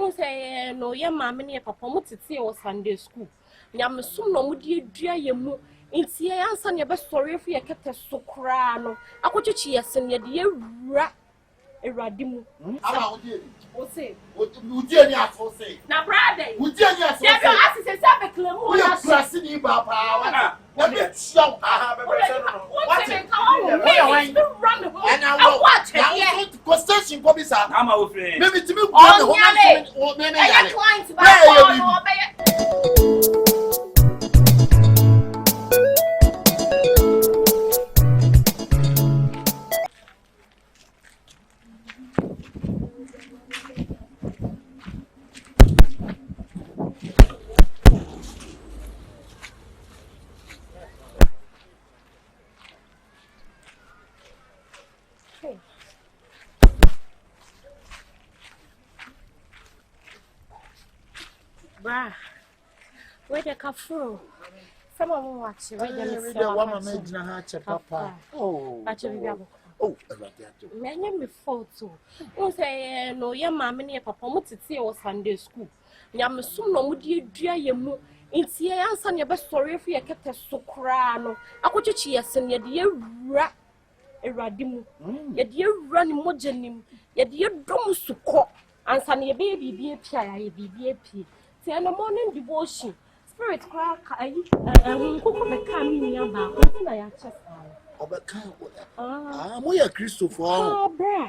won say no ye maame ne papa mo tete o Sunday school nyamesum no mo die dua ye mu nti ye ansa ne be sori fu ye kete so kra no akotwechi ye sen ye de ye wura ewrade mu ama odie o say odie ni afo say na brother odie ni afo say ya do asise say be claim o na prasi ni ba pa wa na be show aha be presi no what say me run the whole and watch here question ko bi sa ama wo free me timi go na ho me yale client ba no Bra, where the kafuro? Some of them watch. Where the woman made na ha che papa. Oh, oh, many me photo. You say no, your mamma near papa mo tete o Sunday school. Nyamesum no mo die dua ye mu. Nti ye ansa ne be sori fu ye kete so kra no. Akotwechi ye sen ye de ye wura ewrade mu. Ye de ye wura ni mojanim. Ye de ye dom suko. Ansa ne ye be bibie pia ya ye bibie pie. In the morning devotion, spirit crack, I cook the coming about my chest. We are Christopher.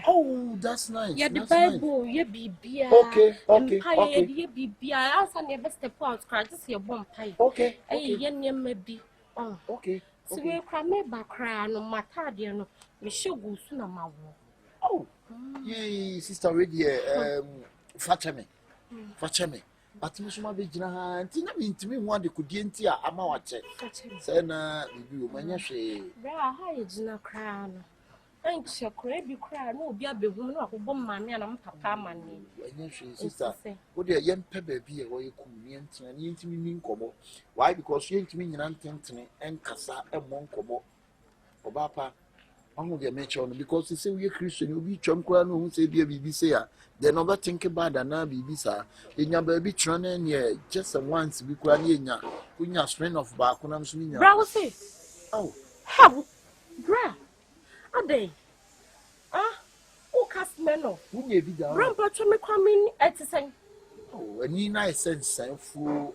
Oh, that's nice. Yeah, the Bible, ye be beer. Okay. Ye be beer. I also never step out, scratch your bomb pie. Okay. Ye maybe. Okay. So we cram me back cry no matter, dear. No, we should go soon. Oh, yay, sister, ready. Fetch me. But you should be Jina, Tina mean to me one the Kudientia, Amawache. Sena, you manyashi. There are high Jina crown. Ain't she crabby cry, no, be a big woman who bomb mammy and papa money. Sister, would your young pebble be a way convenient and intimate combo? Why? Because you ain't me in Antony and Cassa and Moncomo. Or Papa, I'm going to mention because you say we're Christian, you'll be Chumcran who say, dear BBC. They never think about that now, baby, sir. In your baby training, yeah, just a once we cry in your strain of back when I'm swinging. Browse. Oh, how? Bra. A day. Oh, cast men off. who may be down? Grandpa to me coming at the same. Oh, and you nice sense, fool.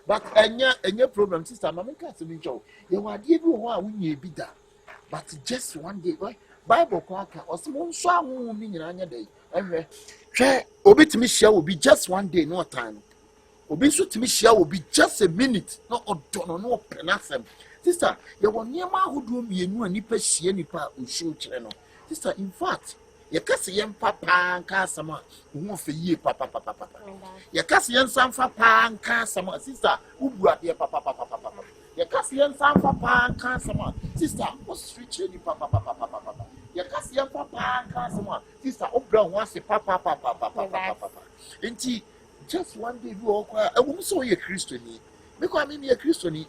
But and your problem, sister, Mamma can't be joke. You are give you why we may be that. But just one day, right? Bible cracker or some song mean in another day. Anyway. Obi to me share will be just one day, no time. Obi to me share will be just a minute, no penasem. Sister, you will near my who do me and nipa share nipa who show channel. Sister, in fact, your Cassian papa and Cassama, who won't for ye papa. Your Cassian son papa and Cassama, sister, who brought your papa. Your Cassian son papa and Cassama, sister, what's street papa. Your Cassian papa and Cassama, sister, oh, brown wants a papa. Indeed, just one day you all cry. I won't saw you Christian. Because I mean, you're Christian.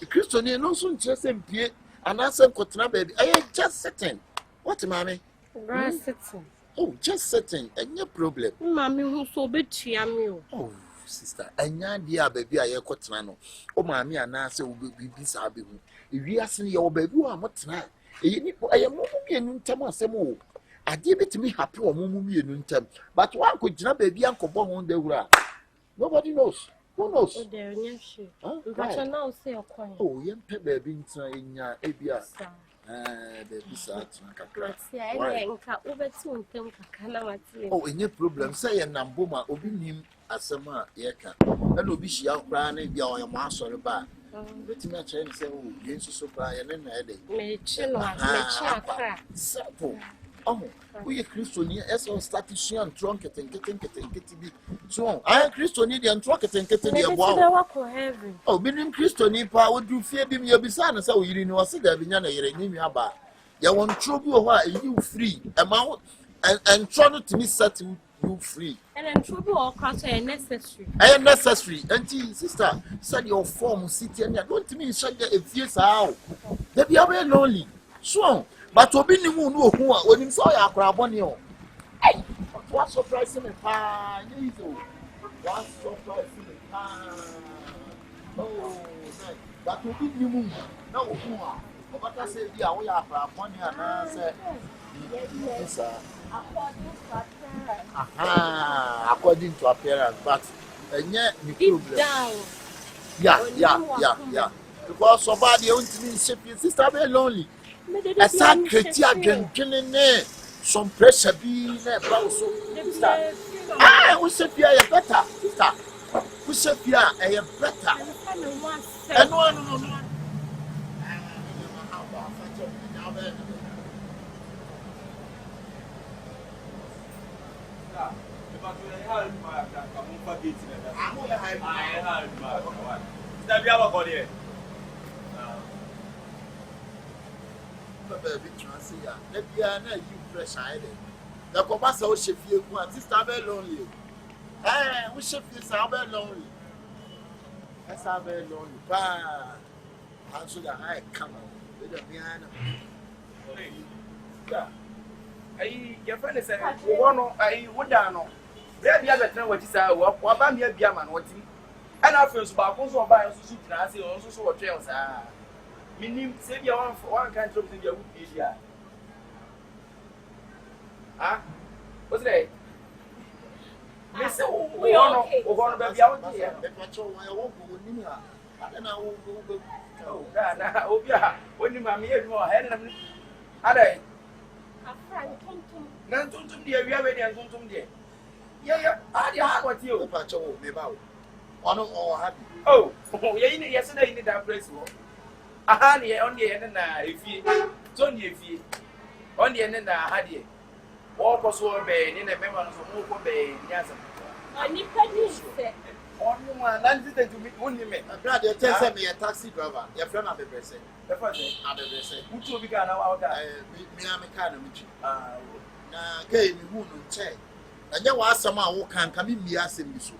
Christian, no soon just in Piet and answer Cotton baby. I ain't just sitting. What, mammy? Sitting. Oh, just sitting, and no problem. Mammy, who's so big, oh, sister, and ya dear baby, I caught Nano. Oh, mammy, and answer will be beside you. If you ask me your baby, I'm not tonight. I am moving in time. I give it to me happy or movie in time. But one could not baby uncle bomb on the ground. Nobody knows. Who knows? Oh, there, yes, but I now say a coin. Oh, young baby in your ABR. Baby, sad. Oh, any problem? Say a Namboma, Obinim, as a man, Yeka. And Obishi out crying, be our master or bar. Pretty much and say, oh, you so cry and then I did. May chill, simple. Oh, we are Christian as on status and trunk it and getting so I am Christian and trunk it and getting the oh, being Christian, would you fear him your beside us? Oh, you didn't know, I said, I've been in your bar. You want trouble while you free amount and try not to miss settle you free. And then trouble or cross necessary. I am necessary. And sister said your form city and don't mean shut a fierce out. They be very lonely. So, but Obi ni mu no hu a onim so ya akra boni o. Hey, what surprise me pa, you One surprise in the oh, nice. But we didn't move. No, what I said, yeah, we are money and I said, yes, sir. According to appearance, but and yet, deep down. Yeah. Because somebody owns me, sister, very lonely. A sacred year, some pressure be there. We said, yeah, better. We said, yeah, better. And one. Baby, transia. Let me know you fresh eyed. The Cobasa will shift you one. Sister, very lonely. We shift this out very lonely. That's how very lonely. Bah, and so that I come on with a piano. Your friend is saying, I would down. There be other time what is our work, what I'm here, Biaman, what he and our first back also buy us to see also so what trails are. Meaning, save your one for one kind of thing you would be here. Ah, what's that? Miss, we are going to be out here. That's all I won't go with me. And I won't go. Oh, yeah, when you mammy had more head and are they? None to the area ready and to the yeah, I what you patrol me about. One or happy. Oh, yesterday in that place. Aha, on the end and if you don't, if you on the end and had ye. Walk or so obey in a member of Moko Bay, yes. I need to Only one, landed to me only me. Brother, tell me a taxi driver, your friend of the person. The first thing, other person. Who told me out me, I'm a kind of Michi. Gay, who no check. And there was some who can come in me asking me so.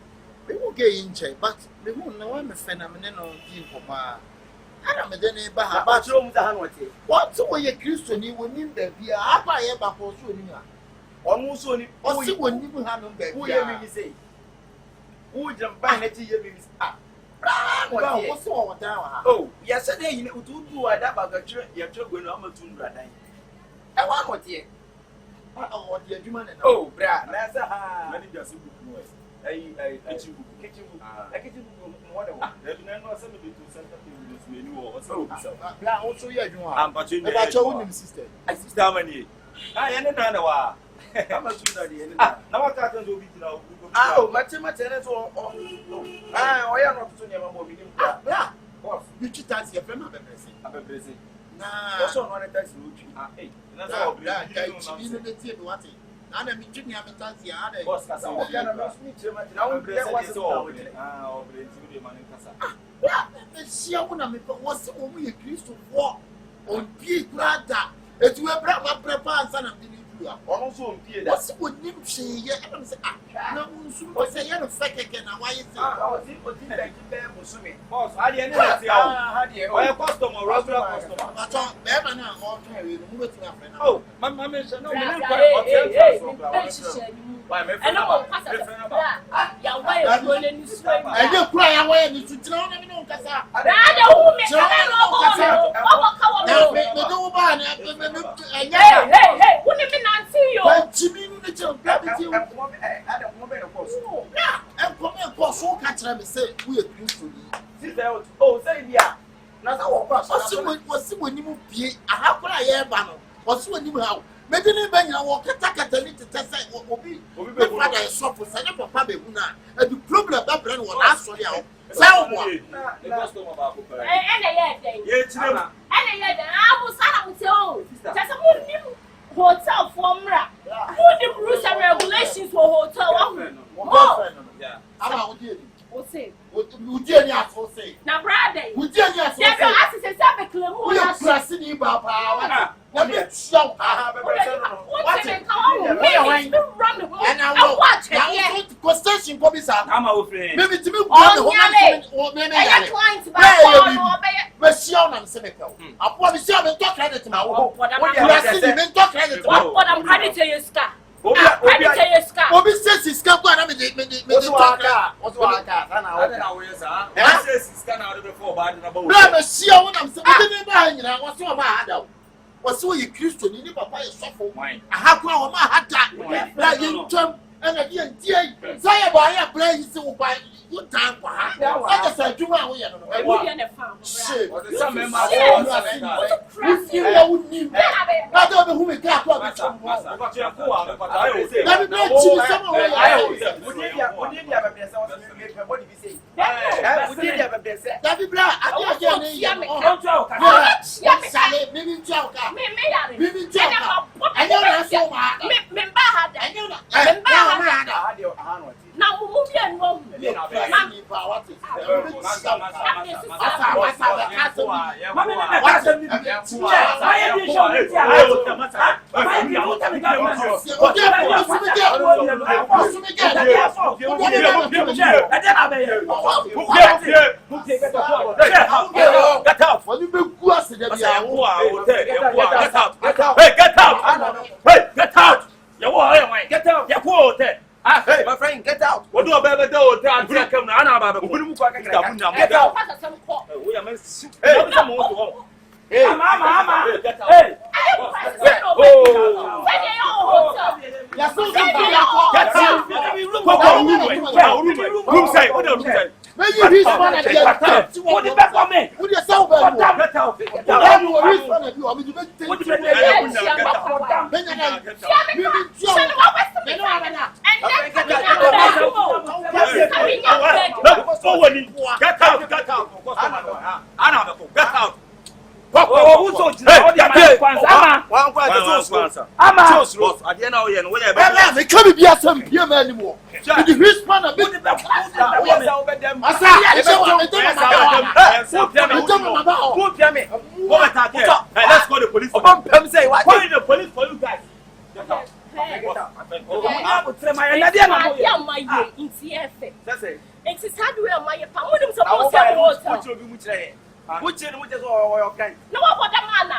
We will get in check, but we won't know I'm a phenomenal team for my. I'm a denny about room the Hanwati. What's the way a Christian you will need the beer? I buy a bapple soon. Almost only, or see when you have them back. Who hear me say? Who jump by it? What's all down? Oh, yesterday you do a dab of your children almost 200. I want what ye. Oh, dear, you man. Oh, Brad, Nasa, many just book. I kitchen whatever. There's no somebody to send up to menu or so. Also, yeah, you are. But you never told him, sister. I see how many. I am another. I'm a student. Now what happens will be now. Oh, much or I am not to never move him. Ah, boss, you cheat as your friend of the blessing. I'm a blessing. Nah, also not a tax route. That's all. You know the tip what it. I'm a meeting of the other boss. I was meet you. Now, there was all. She was only a Christ of war on P. Brother. It's where Brother prepares and also, what's what you say? No, so say you're a fake again. Why is it? I was able to take you boss. I didn't know how do you customer, regular customer. I thought, never now, all carry the movie to my friend. Oh, my mamma said, no, I'm I don't cry away and you drown me on Casa. Hey, wouldn't it not see you? Jimmy, the child, gravity. I don't want to cross. I'm coming across all country and say, we are used to you. Oh, say, yeah. Now, what's when you be a half I am, Bano? What's when you have? Maybe when you walk attack at the little test will be rather a shop for Sana Papa Buna. And the problem that brand was asked for you. Someone. Hotel formula. Who the rules and regulations for hotel? Yeah. I'm What's it? Would you say? Now, Brad, would you ask a claim? We are pressing you, Papa. Let me show. What's it? And I watch it. Question, Bobisa. I'm out. Maybe to me, or maybe clients by Michelle and Senecal. I promise you, I'm talking to my what I'm ready to your scar. Obi says it's come and me What's waka? I says it's kind of before bad about. Brother, see how I'm saying I was so bad. Was so you Christian, you papa is suffer mine. I have grown my hat like in term and again, dear, say about a place so by good time for her. I just said, do my way. Shit, some member I don't know who we can't let me know somewhere. David Blah, I get out! When you be good, get out! Hey, get out! Hey, get out! Get out! Hey, my friend, get out! What do I better do? Get out! Hey, Mama! Hey! Let's call the police. Why the police for you guys? Which is all kind. No, what the man?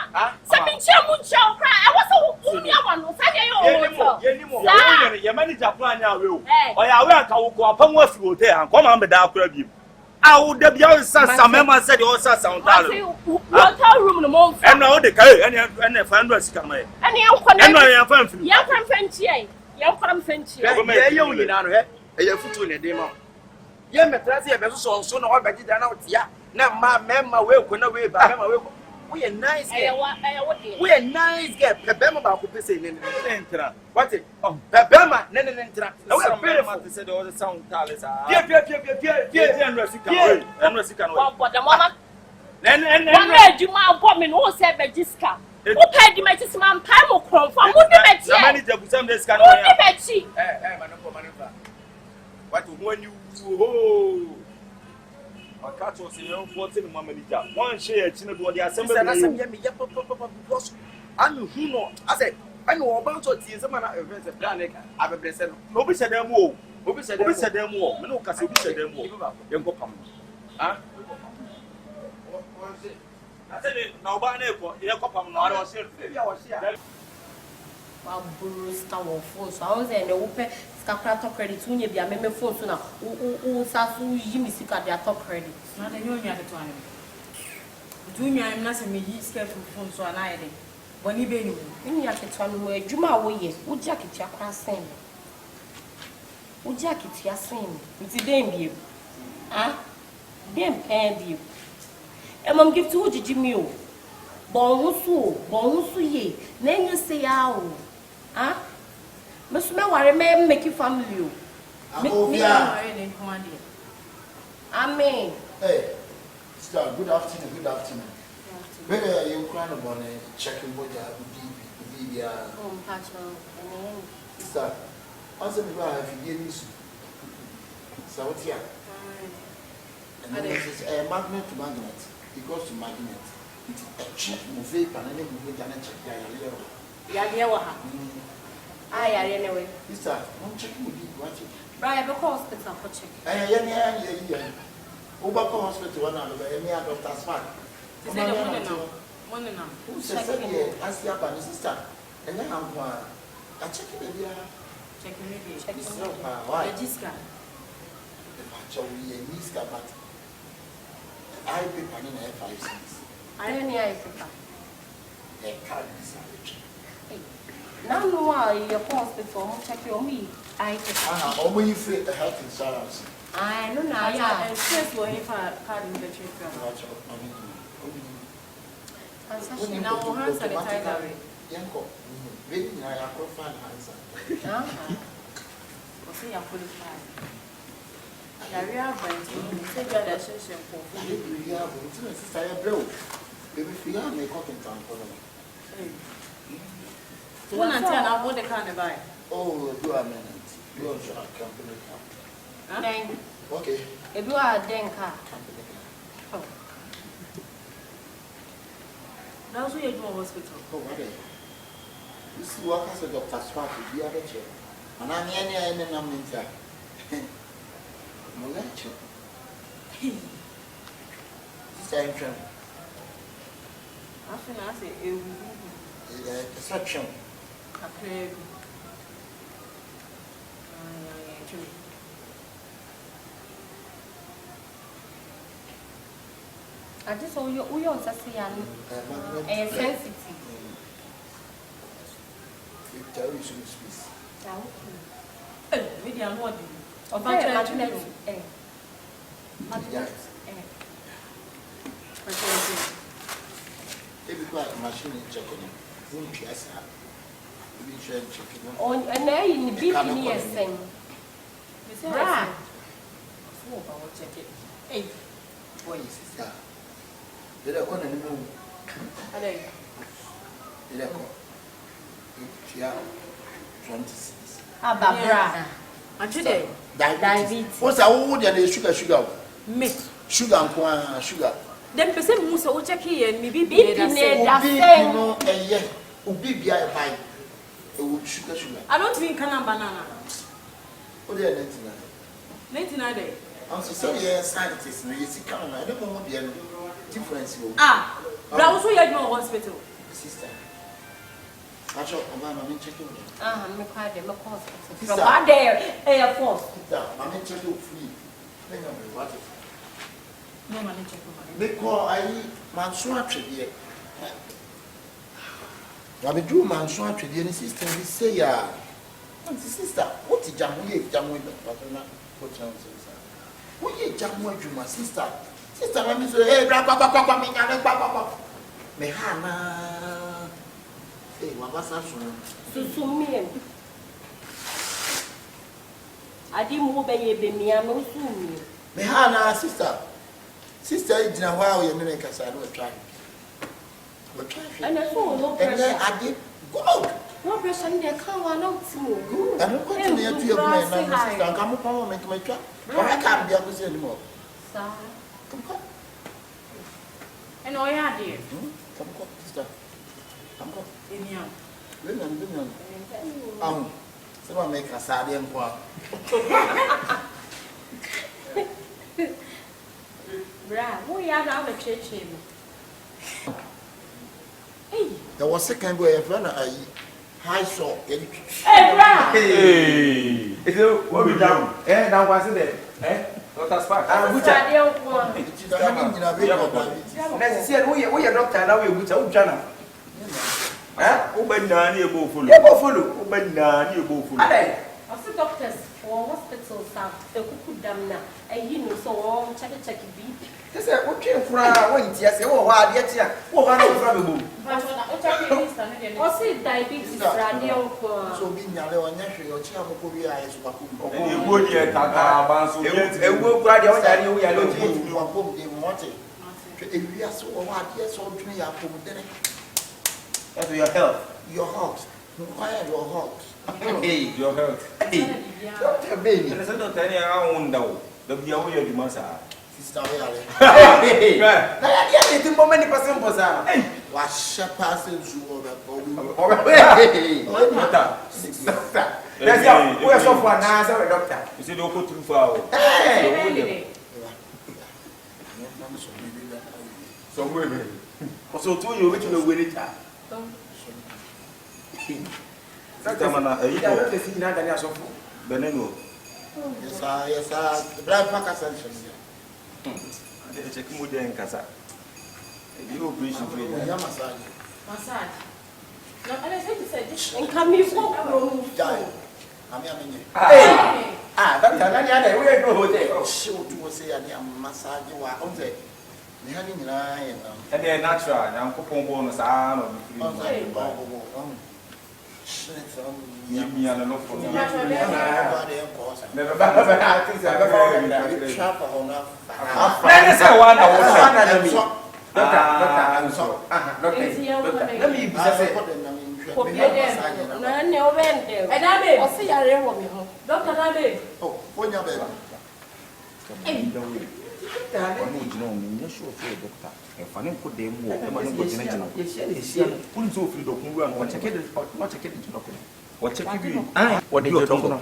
Something Chamuncho cry. I was so your manager plan now. Or I will go up and was go there and come on the dark review. I would have been some members said you also sound hotel room the month. And now the guy and the fan was coming. And young from Frenchy. Young from Frenchy. You know, a foot in a demo. Young Matrasia, so soon or better than out here. Now, my member will go away by member. We are nice. We are nice. Get Pebema who be saying, what it? Oh, Pebema, Nenentra. I was beautiful to say all the sound tales are. But the mama. Then, you might woman who said Bejiska. Who paid the magic man Pamo from the manager with some this kind of what when you I catch us in your 14 manager. One share, the assembly. I'm who know. I said, I know about what is a man of a planet. I've a blessed. Nobody said them more. Nobody said them more. No, because you said them more. Young Papa. Huh? I said, no, by neighbor, young Papa, no, I was here. Bruce Tower phone, so I was in the open Scaprato credit. When you be a member phone, so now, who Sasu Jimmy Sick at their top credit. Not a union at the time. Junior, I'm not a me scared from phone, so I did. When you be in your one where Juma way, would jacket your crossing? Would jacket your same? It's a damn you. Ah, damn and you. And I'm give to Jimmy. Bonsu ye, then you say, ow. Ah, Miss Mary may make you family. Amen. Hey, Star, good afternoon. Whether are you crying about checking what you have with the Star, also, if you give me so what's here? And then it's a magnet to magnet, it goes to magnet. It's a cheap movie, and then we can check anyway. Mister, I'm checking with you. Watch it. Brian, hospital for check. Yeah. Over hospital, one out of any doctor's smart. One now. Who says, I see up on the sister, and then I'm I check it here. Check it. Check it. Why? Register. The match we a niska, but I pay money na 5 cents. I don't know if it's A card is a now no your hospital check your me. I only free the health insurance. I don't know. Yeah, and first we're here for card in the trip. Now we'll hand sanitizer. Yanko, really, I have profile answer. We'll see you fully fine. Career brand, you say you're the session for We have sister bro. Baby, we are make cooking time for them. One and 10, I'll hold the car and buy. Oh, do a minute. You also have company car. Then Okay. if you are then car. Company car. Oh. That's what you do in hospital. Oh, what is you see what has a doctor swap with the other chair. And I'm any number. No lecture. This time, I think I say, a section. a crib. I just saw you on a sensitive. Tell you some space. Maybe I'm not Of Every machine checking it. Won't chess up. We checking on and there in the BPS thing. Bra. Check it. Hey, boy, sister. Did I go to the moon? Did I go? Yeah, 26. Bra. And today, diabetes. What's our wood and sugar? me. Sugar and sugar. Then person who so check here and maybe be no, and yet, Ubi be I buy sugar. I don't think can banana. What are you 99 day. I'm so yeah, scientists, and you see, come on, I don't know what the difference. Ah, but also you no hospital. Sister. I shall come on, checking. I'm quite a hospital. From one day, Air Force. I'm checking free. What? No money check. Because I man so attribute. I be do man so attribute. Sister, we say ya. Sister, what is jamu ye jamu ye? What jamu sister? What ye jamu ye my sister? Sister, I mean say, hey, bra me nyane me hana. Hey, wabasa Susumi. Adi mo be ye be mi ano sumi. me hana sister. Sister, it's now why we are making a side of trying. We're trying. And I saw no And then pressure. I did good. No pressure, they can't out to Good. I don't continue to your man, sister. Come up home and make my trap. Or I can't be able to say anymore. Sir. Come on. And all you dear. Come on, sister. Come on. In you. Women. Someone make a sad and poor. Bra, we are now the church. Hey, There was second boy, a friend, I high saw. hey, Bra. Hey, is it what we down? Now what's it? Dr. Spark. It's a hanging in a bit of Let's see, we are doctor now. We will tell Jana. Open down here, go full. Open down here, go full. Also, doctors for hospitals have the cuckoo dam now, and you know, so check it. This is what came from when yes, oh, yet, oh, I know from Also, diabetes, radio. so being your nephew, your child, Korea is and you would yet advance. It will grab your daddy. We are looking you are home, they want it. If we are so hard, yes, or to me, I put it. That's your health. Your heart. Why your heart? Hey, your health. Hey, Your baby. and I said, don't tell you I won't know. The be away of the master. Sister, Hey, I didn't know many person was out. Hey, what shepherd is you that's where's so far now as a doctor. You said, don't go too far. Hey, some women. So, two you which will win it. Doctor mana You don't see that any so for. Beneno. Yes, sir. Black pack assumption. I check mu den kasa. You operation for you. Yeah, massage. Massage. No, I said to say this. And come here for Die. I'm here. Hey. Doctor, nani ada we go hotel. She would say I am massage wa on say. Ni hani nyina ye na. And they natural. Na nkopon bo no saa no free. You are not for Never I think I Sharp on that. Let us say one Doctor. Let me be say. Oh, when you're better. Ọ̀nà òjìnà òní ní ṣó fún ẹ̀dọ́kítà ẹ̀fà ní kò dé mú ọ̀ ẹ̀mà ní kò jìnà jìnà kúrò tí ó fi dọ̀kún wúrà náà wọ́n chẹ́kẹ́ jìnà kùnà wọ́n chẹ́kẹ́ bí wọ́n dé ọ̀tọ̀ kùnà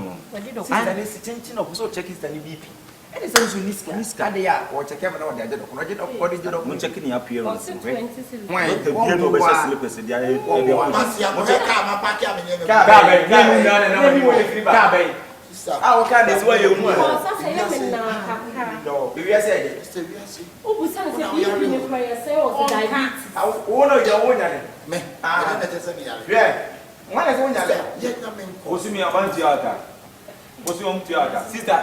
sísà ní sí chíńchín ọ̀pọ̀ sọ chẹ́kẹ́ sísà ní bp ẹni sẹ́ni sọ ní sika dé yà wọ́n chẹ́kẹ́ mọ̀ náà wọ́n dé ajẹ́ dọ̀kùnà wọ́n dé dọ̀kùnà wọ́n chẹ́kẹ́ ní appearance rẹ̀ wọ́n bí ẹnu ọbẹ̀ ṣe sílẹ̀pẹ̀sì di ayé ẹbí ọkọ̀ Ah, what kind is where you move? If you say, oh, yeah. One is one. What's me about theater? What's your theater? Sister,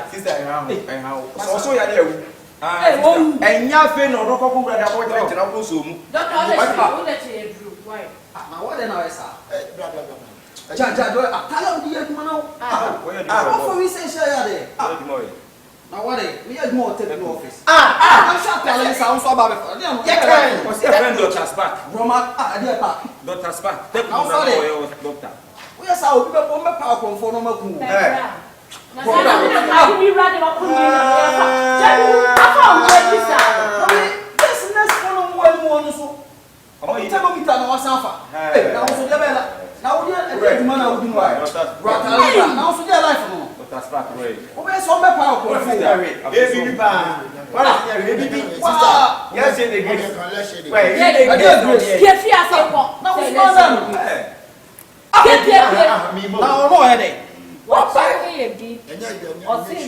how? Also, you're there. And nothing or rock over the water and I'll zoom. Why? What then I saw? Jaja, tell him the man. What we say, share now what? We had more technical office. I'm sure telling sounds about it. What's your friend, Dr. Spark? Roma, dear Park. Dr. Spark, doctor. Yes, I will be a power conform on my cool. Now we are a man out in white. Now, so their life. Dr. Spark, right? Okay, so my power. Yes, they give. Wait, now, no headache. What's your head? Or say,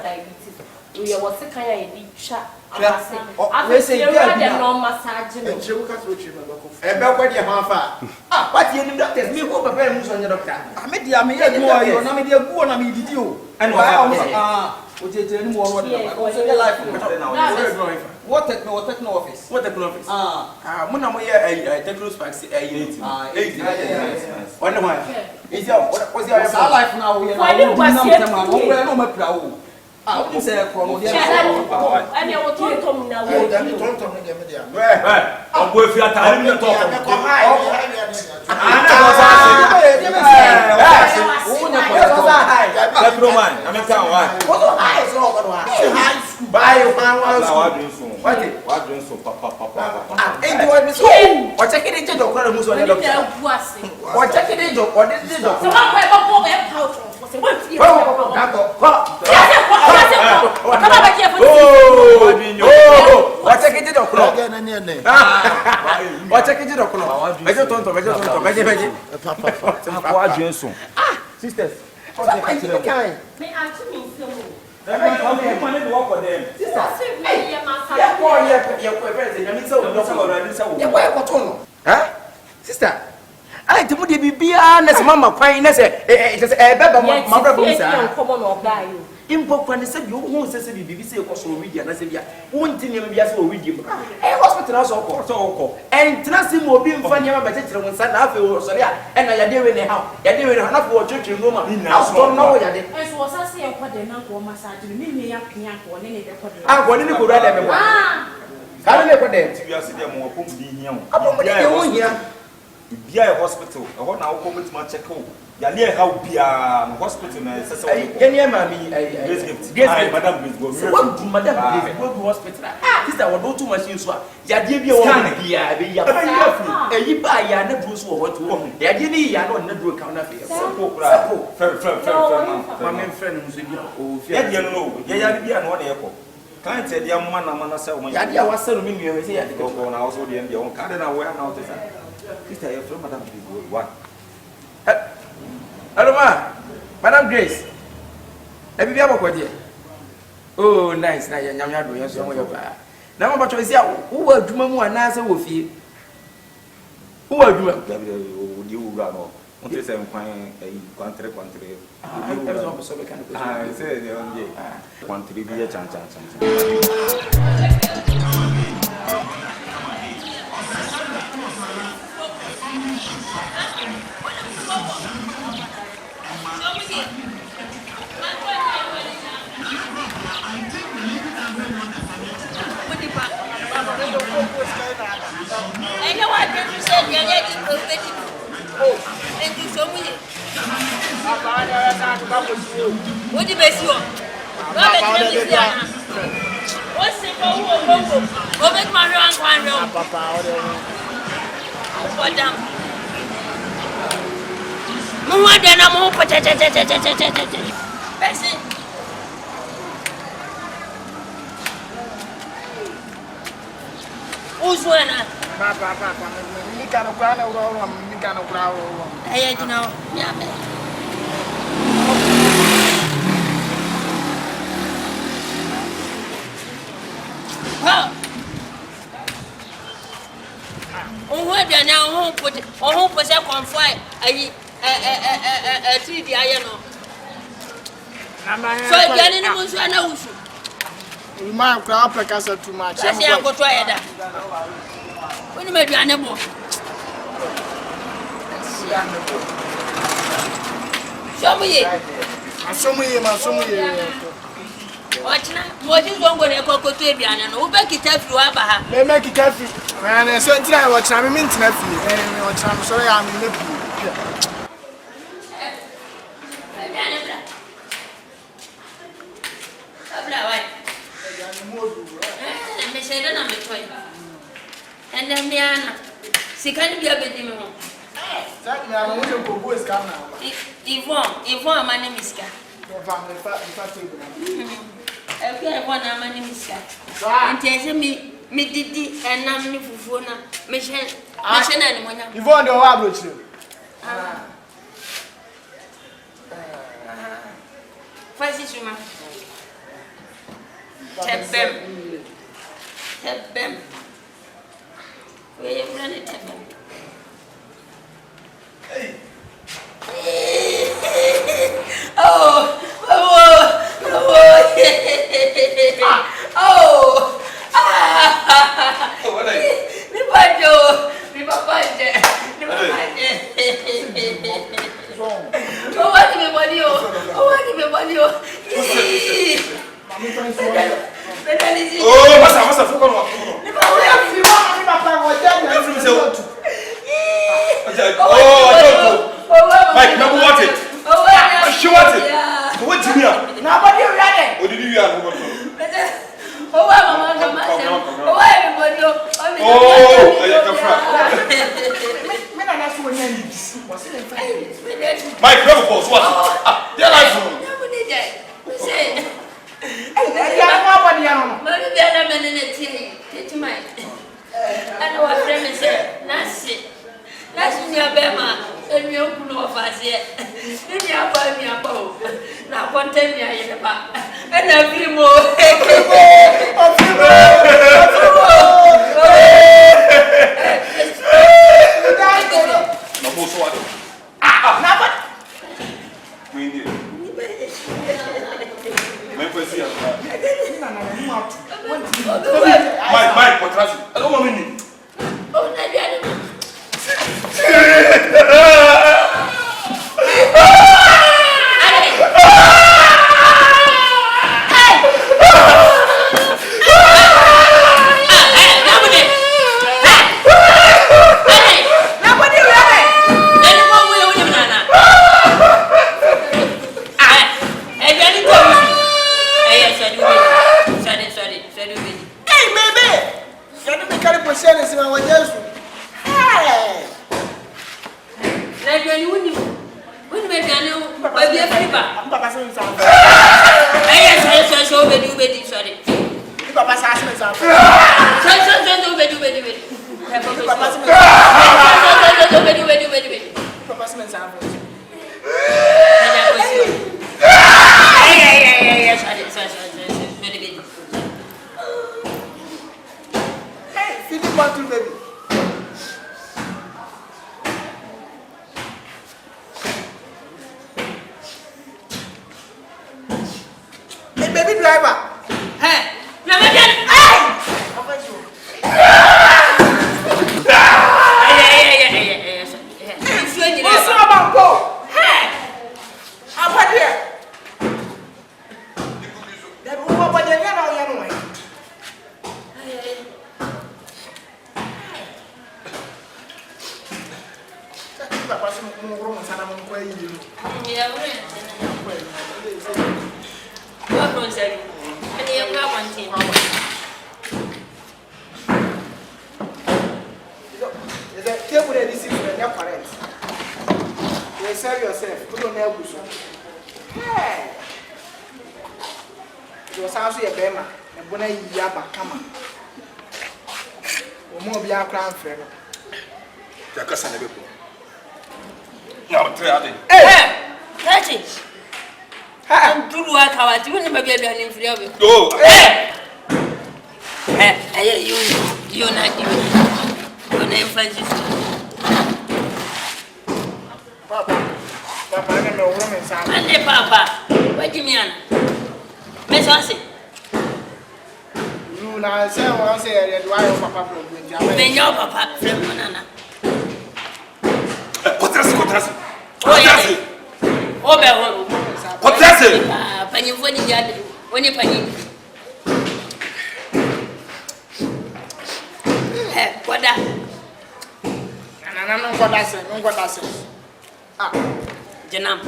diabetes. We are what's the kind of chat. I say, you're no massage. What you doctors me hope a very much on your doctor. I made the American more, you're not media go on a media. And what is any more what techno office? What techno office? Munamaya techno specs 80. What am I? Is your what's your life now? We're not proud. I wouldn't say a problem. And you will talk now. I'll go if you are tired of talking. Sisters, sister, I like to put the BB as Mamma Pine as a baby. Important said you won't say BBC or social media, and I said, one thing you will read you. A hospital also, and Tracy will be funny about it when San Afro, and I did in the house. I did enough for church in Roma. I don't know. As was I say, what the number massage, me up piano or any of the I want to go right everywhere. I don't know if you are sitting more home being young. I'm here. Be a hospital. I want now come with my check home. Ya near how be a hospital na sese o near mami madam please go what do madam please go to hospital sister we do too much so ya die bi o bia be ya eyi ba ya na duro so what wo ya die ni ya na duro ka na fe so kura mami friend no so bi o fi ya die no ya bia na o na yeko client dia mana se o ya dia wa se no mi nwe se ya de go na o so de mbia won ka de na wo ya na o te sa Sister, you're from Madam Grace. What? Hello, ma. Madam Grace. Let me be able to. Oh, nice. Now you're doing something. Now, I'm about to say, who are you? And answer with you. Who are you? You run off. What is a country? I said, the only country be a chance. I know what you said, you're getting prophetic. Oh, thank you so much. What do you best you? What's it for? Go make my run one room. What down? More than a more potato. Who's one? Papa, you can't crown over. You can't crown over. I know. Yeah. What are now home put home for second fight? A 3D iron. So, getting a moon, I know. You might crowd because too much. I say, I'll go try that. When you may be animal. Show me. What is wrong with a cocoa to be an who back it up you up? They make it happy. And I said, I watch I'm in Tiffany. I'm sorry, I'm in the and then Diana, she can't be a bit in home. Yvonne, my name is Kat. Okay, one, my name is Kat. And tell me, Didi, and I'm new for Mission and Yvonne, the Wabble. First is your tap them. Where you running to me? Oh! What are you? Mike, number what it? She wants it. What did you have? Nobody ready. What did you have? Oh, Mike, never pause. What? They're like I know what friend said. That's it. That's in your bema. And you know of us yet. Then you have me a bow. Now, one time you are in the back. And a few more. Mike, what was it? I don't want to. Oh, Baby driver. Hey, now my dad. What's up, Uncle? Hey, I'm right here. That woman, but you're not on your way. Serve yourself. Put on your bush. Hey, you was also a bema, and when I yaba come on, or more be our crown friend. Jackass and no, try it. Hey, that's it. I'm too work how to win my baby and inferior. Go. Hey, you're not you. Your name, Francis. Papa, I don't know woman. And Papa, what do you mean? Miss Hansi. You now say one say, do I Papa from Then your Papa from Manana. What's that? Oh, yes. Oh, What's that? Penny when you penny. What that? And I don't know what I said. Ah, Janam.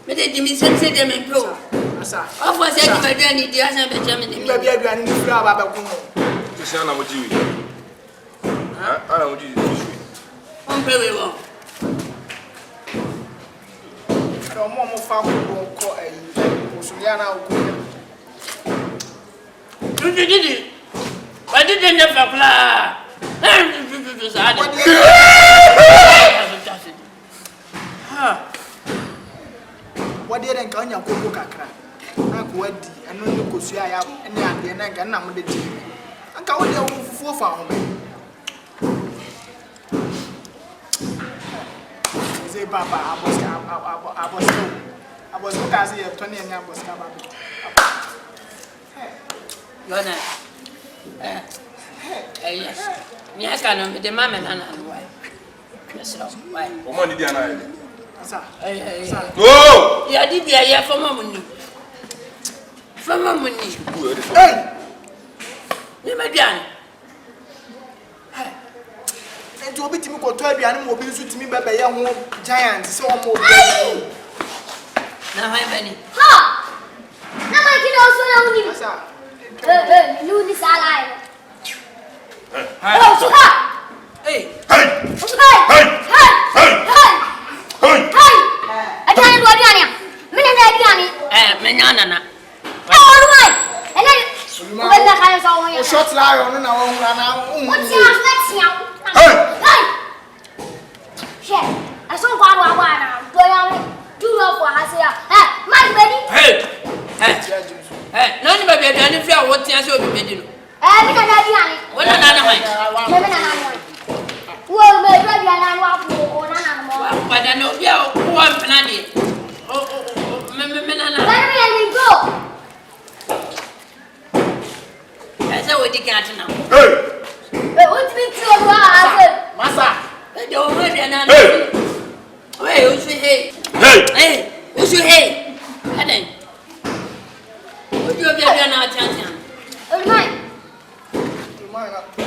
But they didn't say them in pro. Of course, I didn't the answer to Germany. maybe I need to flower about Kumo. Just say, what do you? I don't want you to Very well. I don't want more family to call a Suliana. You did it. I didn't never fly. What did I come your cocoa cacra? I'm ready, and no you could see I have any idea, and I can number the team. I can't go for found. Say, Papa, I was looking at 20 and I was coming. Yes. Yes, I know the mamma and why. Yes, why? Woman, did you know? Oh! Yeah, did you hear from Mamma? From Mamma. Hey! Never done. And to be to me, go to every animal, be to me by young giants, so more. Now, I'm Benny. Ha! Now I can also know you. This alive. Oh, so hey! Hey! Hey! I can't do it. Menana. Oh, my! And then, when the guys are on your short lion, and what's your next young? Hey! Shit, I saw one now. Do love for us here. Hey, my baby. Hey, none of my baby, and if you are what you will be doing. Every time I do it. What another one? Well, maybe I walk for an animal. But I know you are one penny. Oh, Menana. Let me go. That's how we can't now. Hey! But what's been too hard? Massa. Don't worry, another. Hey, you say, hey. Hey, you say, hey. And then, would you have done our chance? Oh, my. I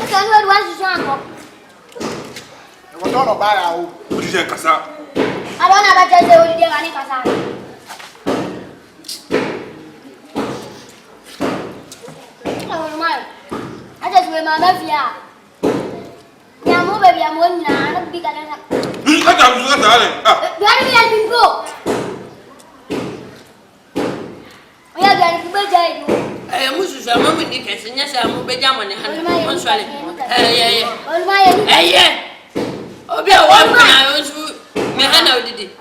can't go to one to I was not about our What did you say, Kasa? I don't have a chance to do any casa. Oh, my. I just remember, yeah. I'm over here, I'm one now. I'm bigger than that. You got to Do I need to go? Ubejai. Musu sa mama ni kesi nya sa mu beja mo ne hana. Mo swale. Obi a wa kana onsu me hana odidi.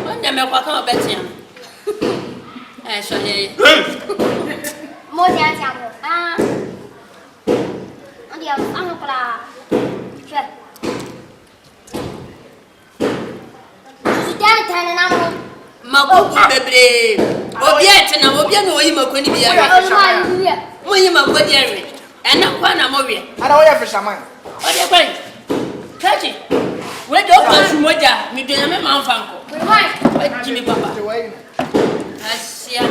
Onja me kwa ka obeti am. So Mo dia chamo. Andi am kala. Che. Sidan tan na mo. Makuku bebre. Obi ete na obi na oyi makoni bia. Mo yi makodi ere. Ena kwa na mo wie. Ada wo ya fisherman. Ode kwan. Kachi. We do kwa sumoja, mi do na me manfanko. We Jimmy papa. Asia.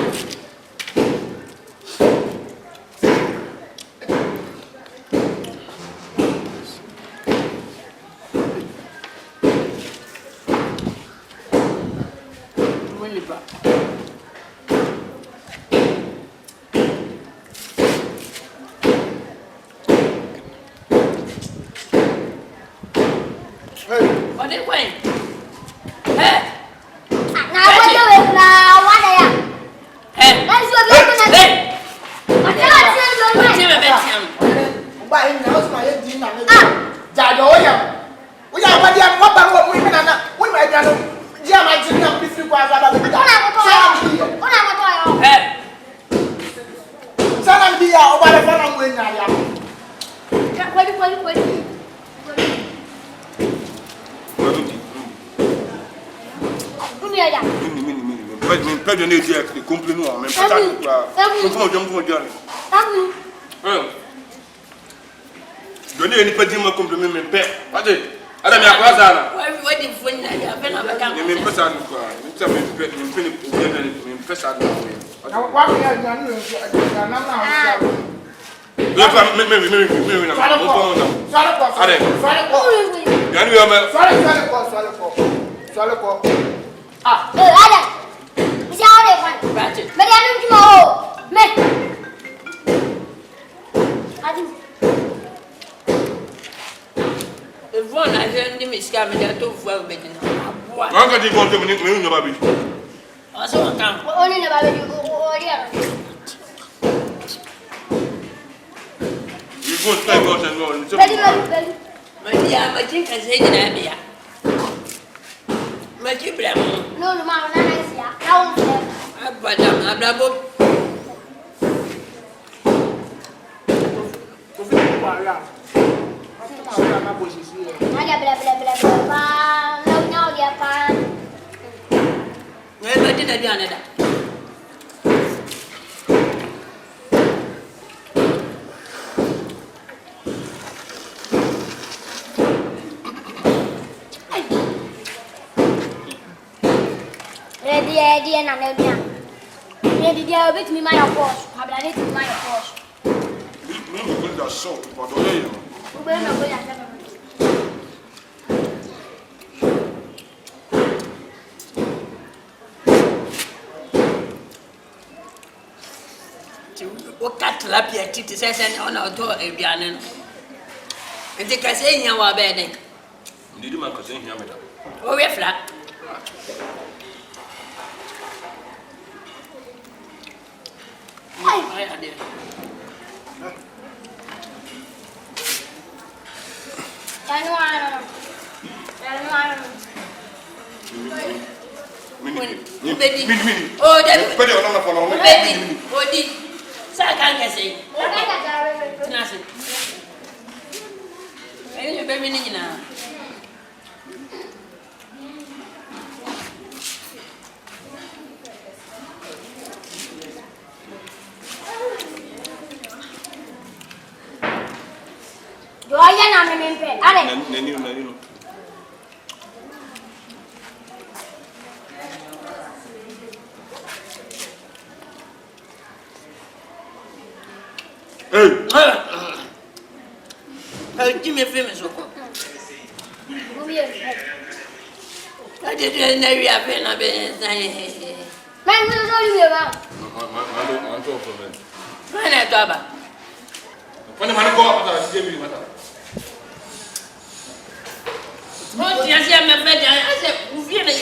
What did Wayne? Hey! Now what do we now? What are you? Hey! That's your business. Hey! I cannot tell you. What's your best? Ba in house my head din na me. Jajo oyam. We are what dia what ba wo mi na. We ma dia no. Dia ma tin na bi fi kwa za ba bi. Ona mo to. Hey! Sana bi ya o ba le fa na mo nya ya. Kweli. Ya. Mini. Pas donner dire que complètement en même temps. Comment dire? Donner une pas dire moi complètement même père. Attendez. Adam ya kwa sana. What did Wayne ya bena baka? Mais même pas ça quoi. Ça me fait même pas ça. Na kwa ya nya no na na. Le pas même na. Allez. Gani yo me. Sale ko. Ada. Bisa ada kan? Bache. Mari anu cuma. Me. Adi. Evon a je ndi miska me da to fu abedina. Aboa. Quand tu comptes me no ba bi. Aso kan. Oni na babe o dia. Il faut faire quoi ça non. Beli. Madia majin ka sai gina biya. Maji bra mo. No, ma na na sia. Na un se. Abadam abrabo. Ko fi kwa ya. Na bo si si. Ada bla. Na dia pa. Ne badina dia na da. Dia na dia. Dia bet mi mai apos. Habla de mi mai apos. Même que la sorte pas donner. Bueno, voy a hacer. O katla pia titi sese ona to ebiane no. Ente kase nya wa be den. Ndidi man kase hia meta. O we fla. Ai ade. Mini. Oh, David. Pas de on a pas non. Odi. Ça kan kase. Tinase. Ayo be mini nyina. Doya na mempe. Ale. Nani. Hey, Jimmy famous oko. Ade de na wi afa na be san. Man, no so you ba. Man to for me. Mana to aba. Quando man go ata die mi mata. Mo ti ase me fe dia ase uvie ni.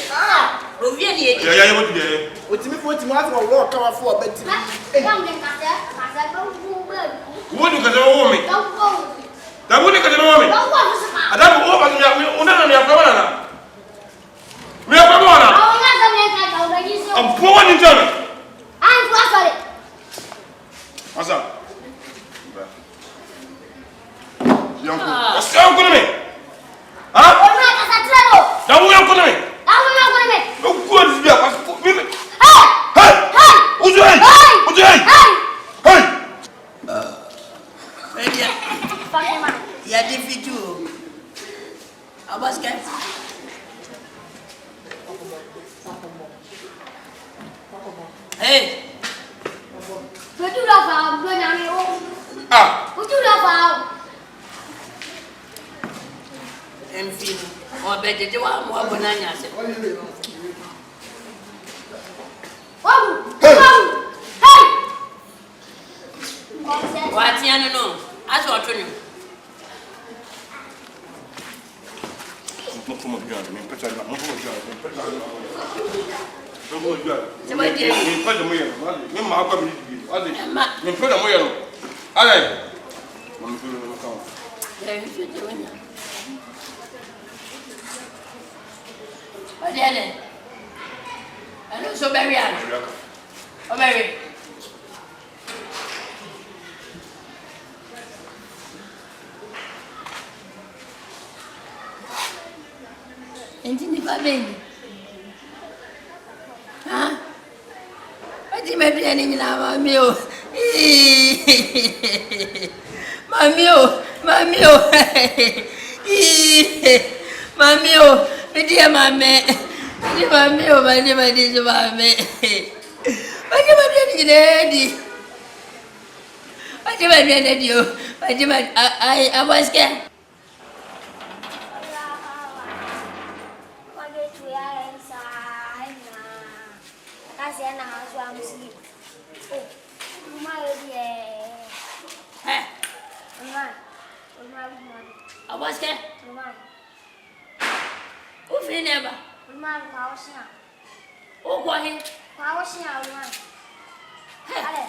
Uvie ni e. Ya mo di. O Wetimi fo wetimi aso wo ka wa fo betimi. Come then kase go Wo du kase wo me. Da wo du kase wo me. Adam wo ba mi una na mi akwa na. Mi akwa na. Awon ya ga me ka ga ni so. Am po woni jana. An kwa sore. Asa. Asa ko me. Ha? O ma ka sa trero. Da wo ko me. Da wo ya ko me. O ko di bia pas ko mi. Hey! Hey! Hey! Uzu hey! Uzu hey! Hey! Hey! Redia. Fucking man. Ya defeat you. Abaska. Hey. Tôi chú đâu vào, tôi nhà mày ôm. Ah! Tôi chú đâu vào. Em phim. Mo be je wa mo abona nya se. Ông! Ông! Hey! Wa ti anu no. Aso otunu. Mo fumo jana, mi pesa na, mo fumo jana, mi pesa na. Mo fumo jana. Se ma di. Mi pesa mo yero, mi ma akwa bi di. Ade. Mi pesa mo yero. Ale. Mo mi pesa mo ka. Eh, fi je wanya. Ade ale. Ano so be wi ala. O be wi. Entini pa bem. Ha? Ati me bia ni na mami o. Mami o, mami o. Mami o, me dia mame. Ni mami o, mani so mame. Ati me bia ni dedi. Ati me bia dedi o. Ati me ai abaske. Abaske? O fineba? Rumah kau siang. O kwahi? Kau siang rumah. Ale.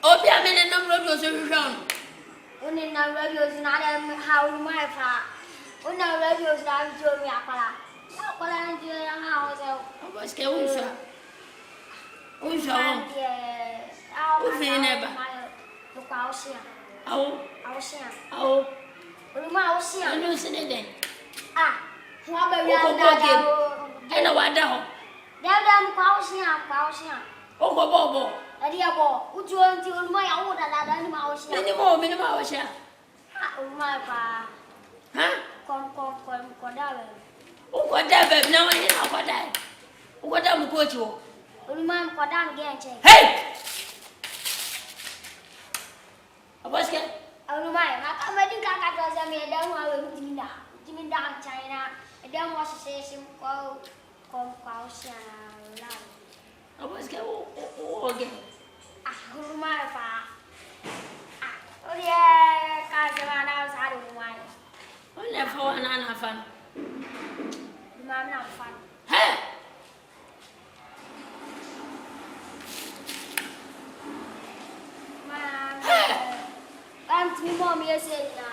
O bia me na radio so hwehwan. Oni na radio zinada ha rumah fa. Oni na radio zinada jo mi akala. Akala nje yang ha o se. Abaske unsha. Unsha o. O fineba? Kau siang. Au. Kau siang. Au. Rumah kau siang. Ano sine den? Ah. Ngwa be O ya ko da da. Ena wada ho. Dada kau siang, kau siang. O ko bobo. Tadi apa? Ujuan ti rumah yang udah ada ni mau siang. Mini mo wa sha. Ah, rumah pa. Ha? Kon dah. O ko da be na wa ni na ko da. O ko da mu ko chi o. Rumah kon dah gen cek. Hey! Abaske? Rumah, maka mending kakak tu saya ada mau Timinda China. Ada mau sesim kau siang lah. Abaske o ge. Ah, rumah pa. Ah, oh dia kasih mana sehari rumah. O le fa wa na fa. Rumah nak fan. Hey! Mommy say na.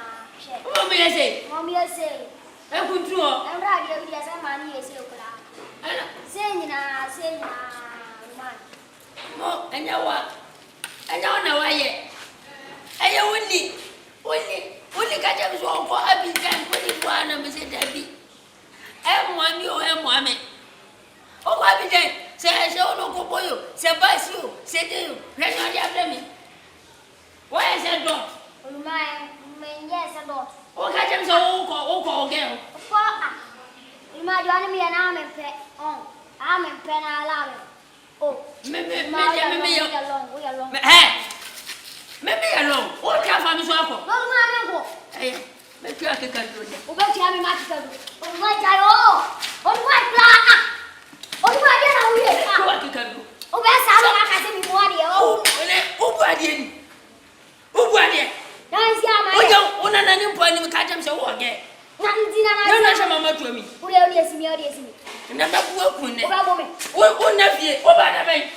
Mommy say. Mommy say. E kuntu o. Em radio dia say mani say okula. Ana. Say na man. Mo enya na wa ye. Eye woni ka je so ko abijan ko ni bwana me se dabi. E mo ami. O ko abijan se ono ko boyo, se basio, se deyo. Reno dia blemi. Wa se dot. Rumah menye se dot. O ka je so o ko ge. Ko ah. Rumah dia ni na me pe. Me pe na la me. Oh, Me ya long. Me ya long. O ka fa mi so akọ. No rumah me ko. Eh, me tu akeka do de. O be ti ami ma ti ka do. O rumah jayo. O rumah kla. O rumah dia na uye. Ko akeka do. O be sa me ka se mi mo ade o. O bu ade ni. O bu ade. Dan si ama. O jo ona na ni mpo ni me ka jam se wo ge. O No, no, Mamma to me. Who is me? Never work with me. What nephew, what about me?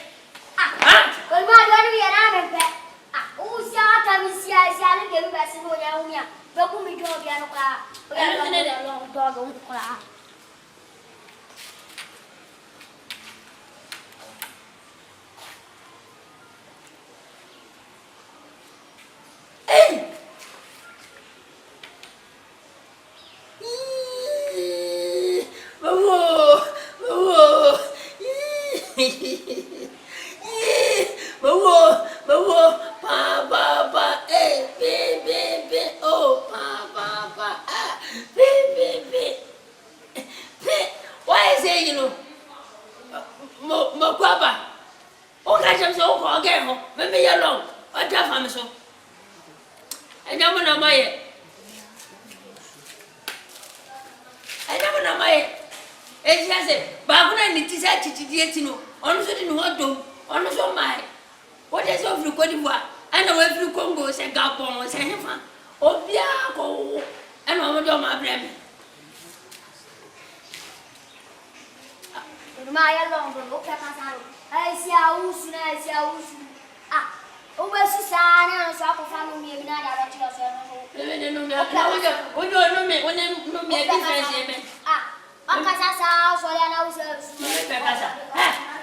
Ah, well, my daughter, and I'm a pet. Oh, Satan, see, I shall give us no young. But whom we drove your car, we are a long dog on the car. Why is it, you know? Papa, oh, catch him so called game, maybe alone. I tell him so. I never know my. I never know my. As I said, but when I need to say to you, honestly, didn't want to, honestly, my. What is of the Cote d'Ivoire? I know every Congo said Gabon was a heifer. Oh, Biaco, and I want my blame. My long look at I see how soon I see how soon. Ah, over Susan and Sapa family, maybe not a Ah, Akasa, so I know,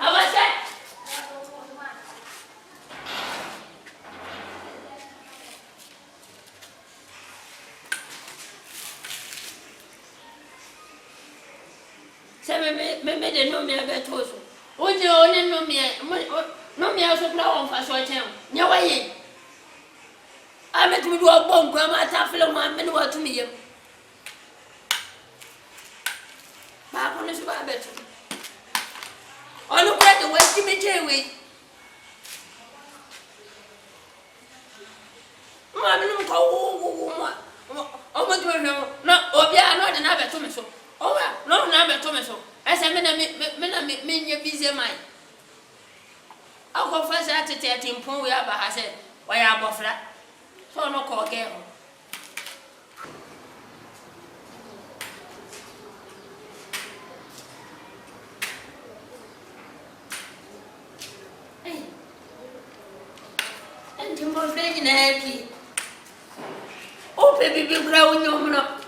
I was that. Maybe they know me a bit also. Would you only know me? No, me also now for short term. No way. I met with your bomb, Grandma Taffel, 1 minute to me. Back on this rabbit. On the bread, the West Timmy. Mamma, oh, no, yeah, not another tomato. Oh, no, another tomato. As I mean, your busy mind. I'll go first at the 13 pound. We have a said, why are both flat? So no call girl. And you must be happy. Oh, baby, growing your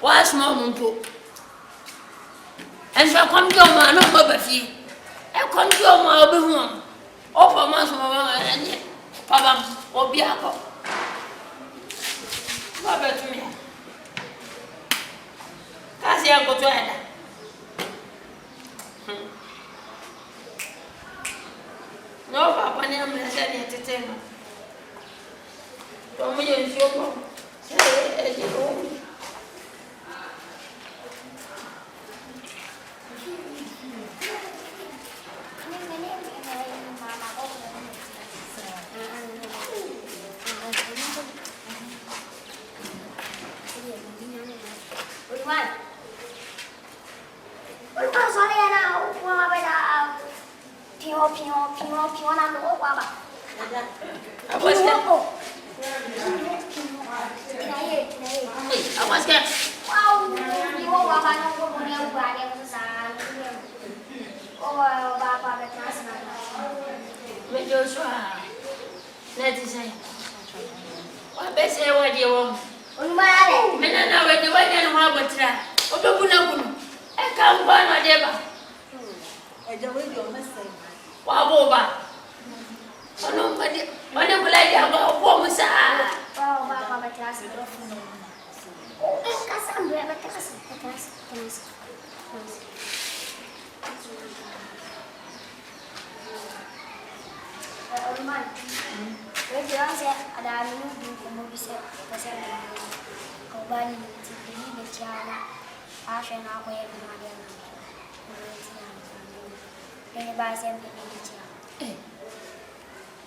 what's mom too. And so come to your man, no baby. And come to your mother. Oh, for my and Papa, or Biaco. What about me? Cassie, I'll go to Anna. No, Papa, never said entertainment. Don't me and your mom. Say, as you go.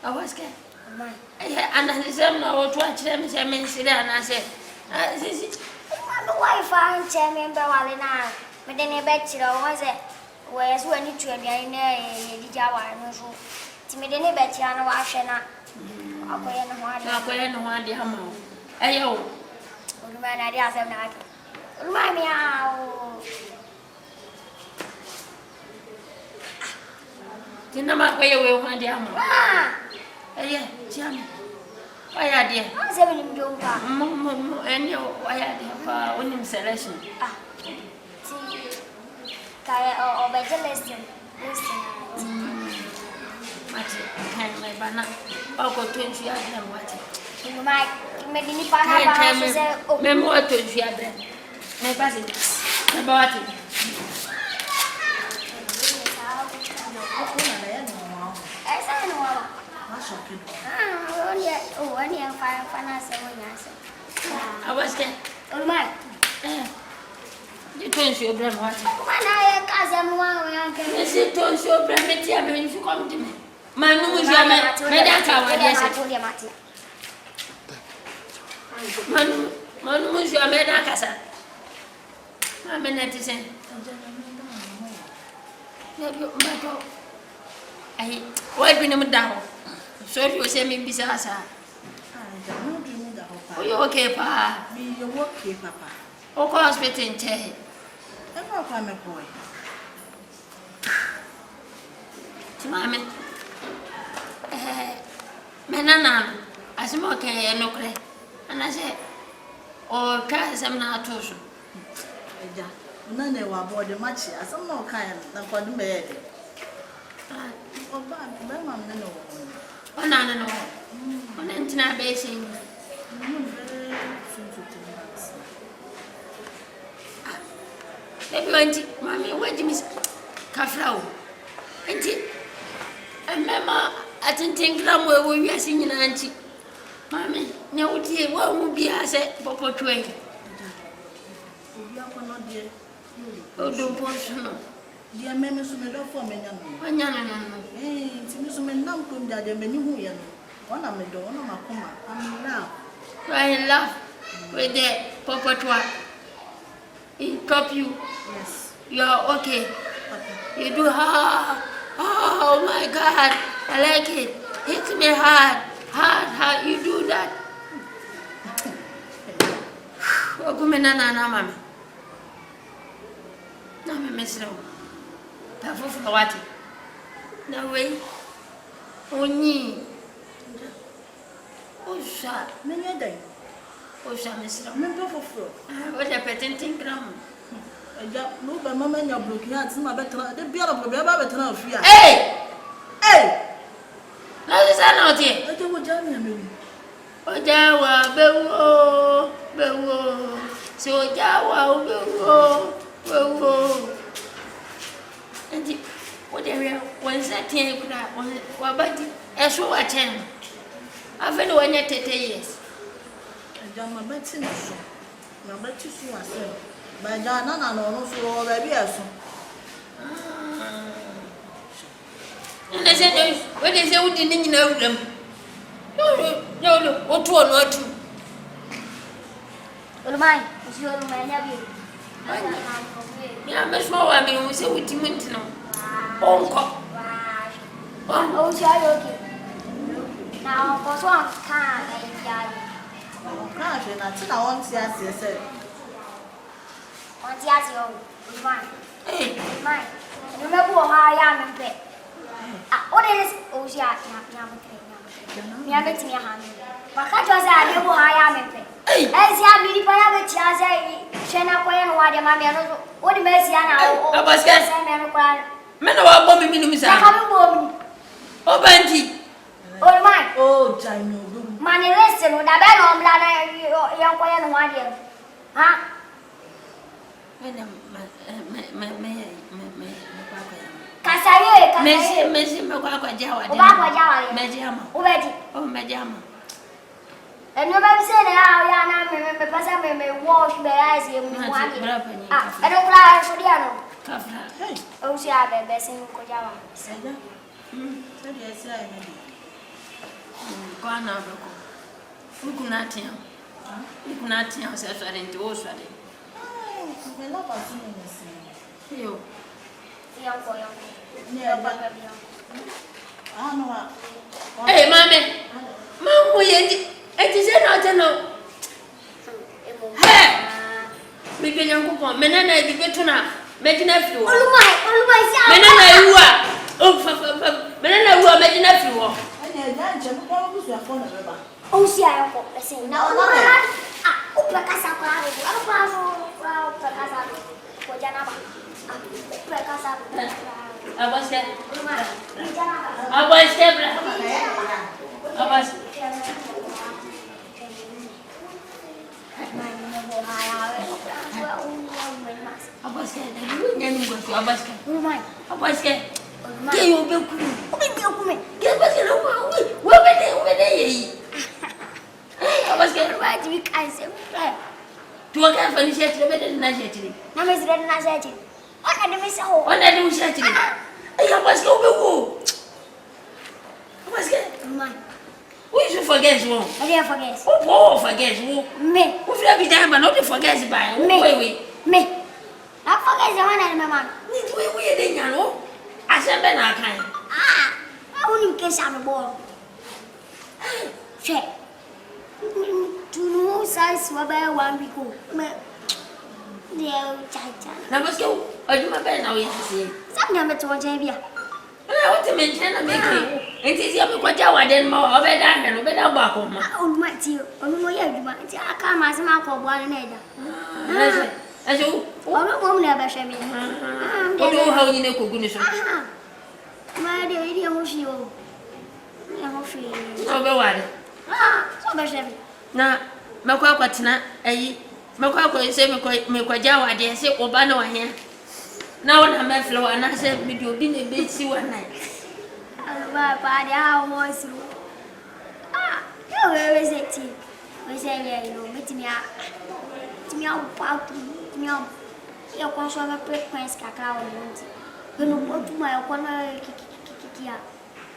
I was scared. And I said, no, to watch them, and I said, wife, I'm chairman, but then a bachelor was it. Where's when you train in a Java and so. Timidity bachelor and wash and I Remind me how. Tina makweye we hwande ama. Eh, chama. Waya dia. Ase bi nim jompa. Eni waya dia pa onim selection. Ti kaya o beje lesson. Mati kan mai bana. Oko twenty ya dia mwati. Mai me dini pana ba se o. Me mo twenty ya dia. Me pasi. Me bawati. Esa no wa. Oni yang fana se wo nyase. Awaske. Olmai. Di twenty ya dia mwati. Mana ya kaza mu wa yan ke. Ese twenty ya dia meti ya me fi kom dime. Manu mu jua me da ka wa dia se. Manu mu jua me da ka sa. Mame na ti sen. Ya bi mbato. Ai, why be no da ho? So you say me bisa sa. Oh, you okay pa? Me you okay papa. O ko hospital in che. E ma kwa me boy. Mame. Menana, asimo ke enokre. Ana se o ka sem na atoso. Eja, una ne wa board match asam na o kan na kwadu me ye. Oba, be mam ne no. Ona no. Ona ntina be sin. Baby wanti, mami wanti mis kafrao. Anti mama atintingra mo ewo wiase nyina anti. Mami, nya wutie wa mu bia se popotwe. Obi akono de. Odo ponso. Dia meme so me do for me nya no. Anya no. Ti mi so me nam kom dia de mani hu ye no. Ona me do, ona makoma. I'm now. I love with the popotwa. It top you. Yes. You are okay. You do hard. Oh my God. I like it. Hit me hard. Hard. You do that. Okumena na mama. Na me mesro. Ta fofu kawati. Na way. Oni. Osha. Me nya dai. Osha mesro. Me do foforo. What a patenting gram. Eja, no ba mama nya block ya ti ma betra. De bia lo bia ba betra afi a. Hey! Hey! Na isa na oti. Eja wo ja mi amewu. Oja wa bewo. Si oja wa bewo. Enti o de re won sa tin kura wa badi eso wa chen. Afeni wanya 30 years. Eja ma beti no so. Ma beti so ase. Ba ja na no so ba bi eso. Na se no, we dey say we dey nyina wuram. No, otu ono atu. Olmai, isi olmai na bi. Ya me so wa me we say we timinti no. Onko. O si ayo ke. Na ko so an kan na ya. Ka she na ti na won ti ase se. On ti ase o. Olmai. Hey. No me bu ha ya me pe. O de o si a na me pe. Ya me ti ha me. Ba ka jo sa me bu ha ya me pe. Si a mi di pa ya be ti ase she na ko ya no wa de ma me no. O di me si a na o. Abaska. Se me no kwa. Me no wa bomb mi no misa. Ya ka me bo mi. O banti. Olmai. Oh, China. Mani listen, da be no mla na yan ko ya no wa de. Ha? Kasaye. Mesi me kwa jawa. O ba kwa jawa. Mejama. O be di. O mejama. Eno ba bi se na ya na me pasa me wash be eyes e mu wa ni. Eno kula so dia no. Kafra. Hey. O si a be sin ko jawa. Eja. Se dia se ai me. Kwa na bako. Ukunatia. Ukunatia se sware nti o sware. Me la pa si me se. Yo. Yan ko. Ni e ba. Ah no wa. Hey mame. Mamu yendi. Eti se na te no. Hey. Me be nyankopon. Me na bi betuna. Me gina fi wo. Olumai sia. Me na ewu a. O fa. Me na ewu a me gina fi wo. Anya nje mo kwa busu afọ na beba. O sia yoko. Listen. Na olumai. Ah, o pekasa kwa ro. Ano kwa ro. Kwa pekasa. Ko jana ba. Pekasa. Abaske. Olumai. Jana ba. Abaske bra. Abaske. Abaske, nyani ngwasu abaske. Olumai. Abaske. Ke yo be ku. Obi bi okume. Ke abaske no wa. Wo be de yi. Abaske Olumai ti bi kanse. tu wa ka fa ni shetire be de na shetire. Na me zire na shetire. Ona de me se ho. Ona de mu shetire. Ay abaske wo be wo. Abaske. Olumai. We should forget one. I didn't forget. Oh, forget one. Me. We feel be down, but not to forget by. Me. Me. I forget the one I remember. We didn't know. I said, Ben, I can't. Ah, I wouldn't kiss on the ball. Check. To know size what I want to go. Now, let's go. I do my best now. Some number to a JB. I want to mention a making. It is your quite a then more of it and better back home. Oh, my dear. Oh, no, you might. I can't ask my call one another. As you, oh, no, won't never show me. What do how you know goodness? My dear, you know, she will. Oh, go on. Ah, so much. Now, Maquatina, a Maquaco say, Maquajawa, dear, say, Obano here. Now, when I'm a flow, and I said, we do didn't be see one night. My body, how was you? Ah, where is it? We say, you know, meet me out. To me, I'll pout to me. You're going to have a breakfast cacao. You know, what to my corner.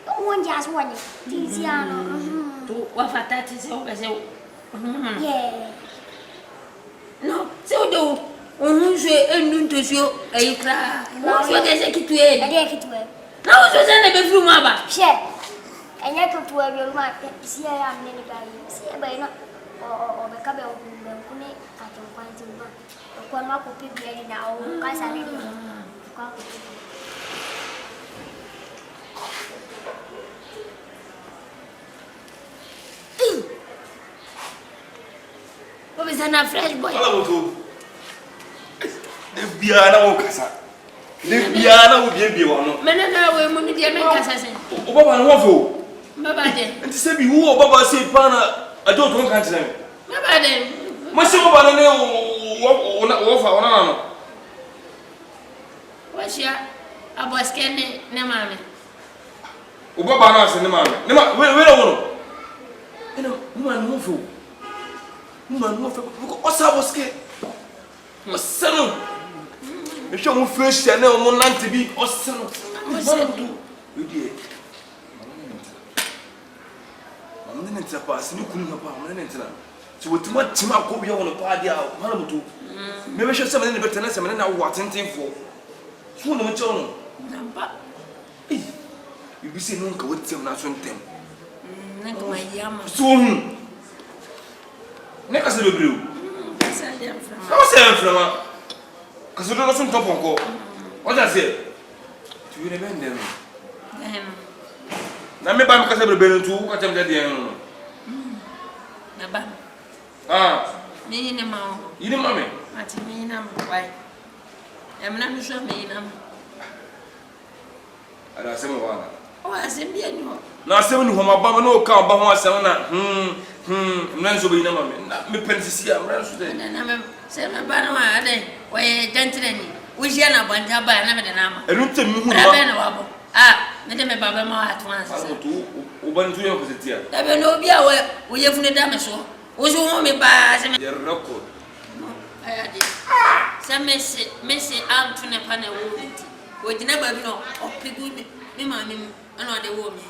Don't want just one. Tiziano. To what that is over. Yeah. No, so do. On say and to show a cry. What was it to it? I didn't get to it. Now, so send a bedroom mother. Share. And you come to a real man. See, I am anybody. See, but not. Or the cabin of the Kune at your point in one. The Quama could be ready now. Guys, I need what is an fresh boy? Hello, the Biana Okasa. The Biana will be one. Men and I will money the Americans. Obama and Waffle. Baba, And to say, who Baba say, Pana, I don't want to them. Baba, Monsieur Banane or what's your about scanning? No, mammy. Obama and the man. We don't know. You know, woman, Waffle. Woman, Waffle. What's our scared? What's seven? If you first channel, one land to be awesome. We did. I'm not a pass, you couldn't have a so what much time I could be on a party out, Maramutu. Maybe she's something better than some and now what's in for. Soon, no tone. You be seeing Uncle with some national them. Soon. Next, I will do. How say I'm from? Because you don't top on call. What I say? To you, remember them. Now, maybe I'm going to be able to watch them at the end. Ah, me in a mouth. You didn't mammy. What you mean? I'm white. I'm not sure me. I said, oh, I said, now 7 whom my bomb no count, but one 7. Nan's will be no mammy. Me pensi, I'm today. and I'm saying, my banner, where gentlemen, which you're not one job by another number. I don't tell me who ah, Madame Baba at once. I want to open to your visit here. There will no be aware. We have no damage. Was you want me by some record? Some messy arm to Nepana woman. We never know or pick with me, mammy, another woman.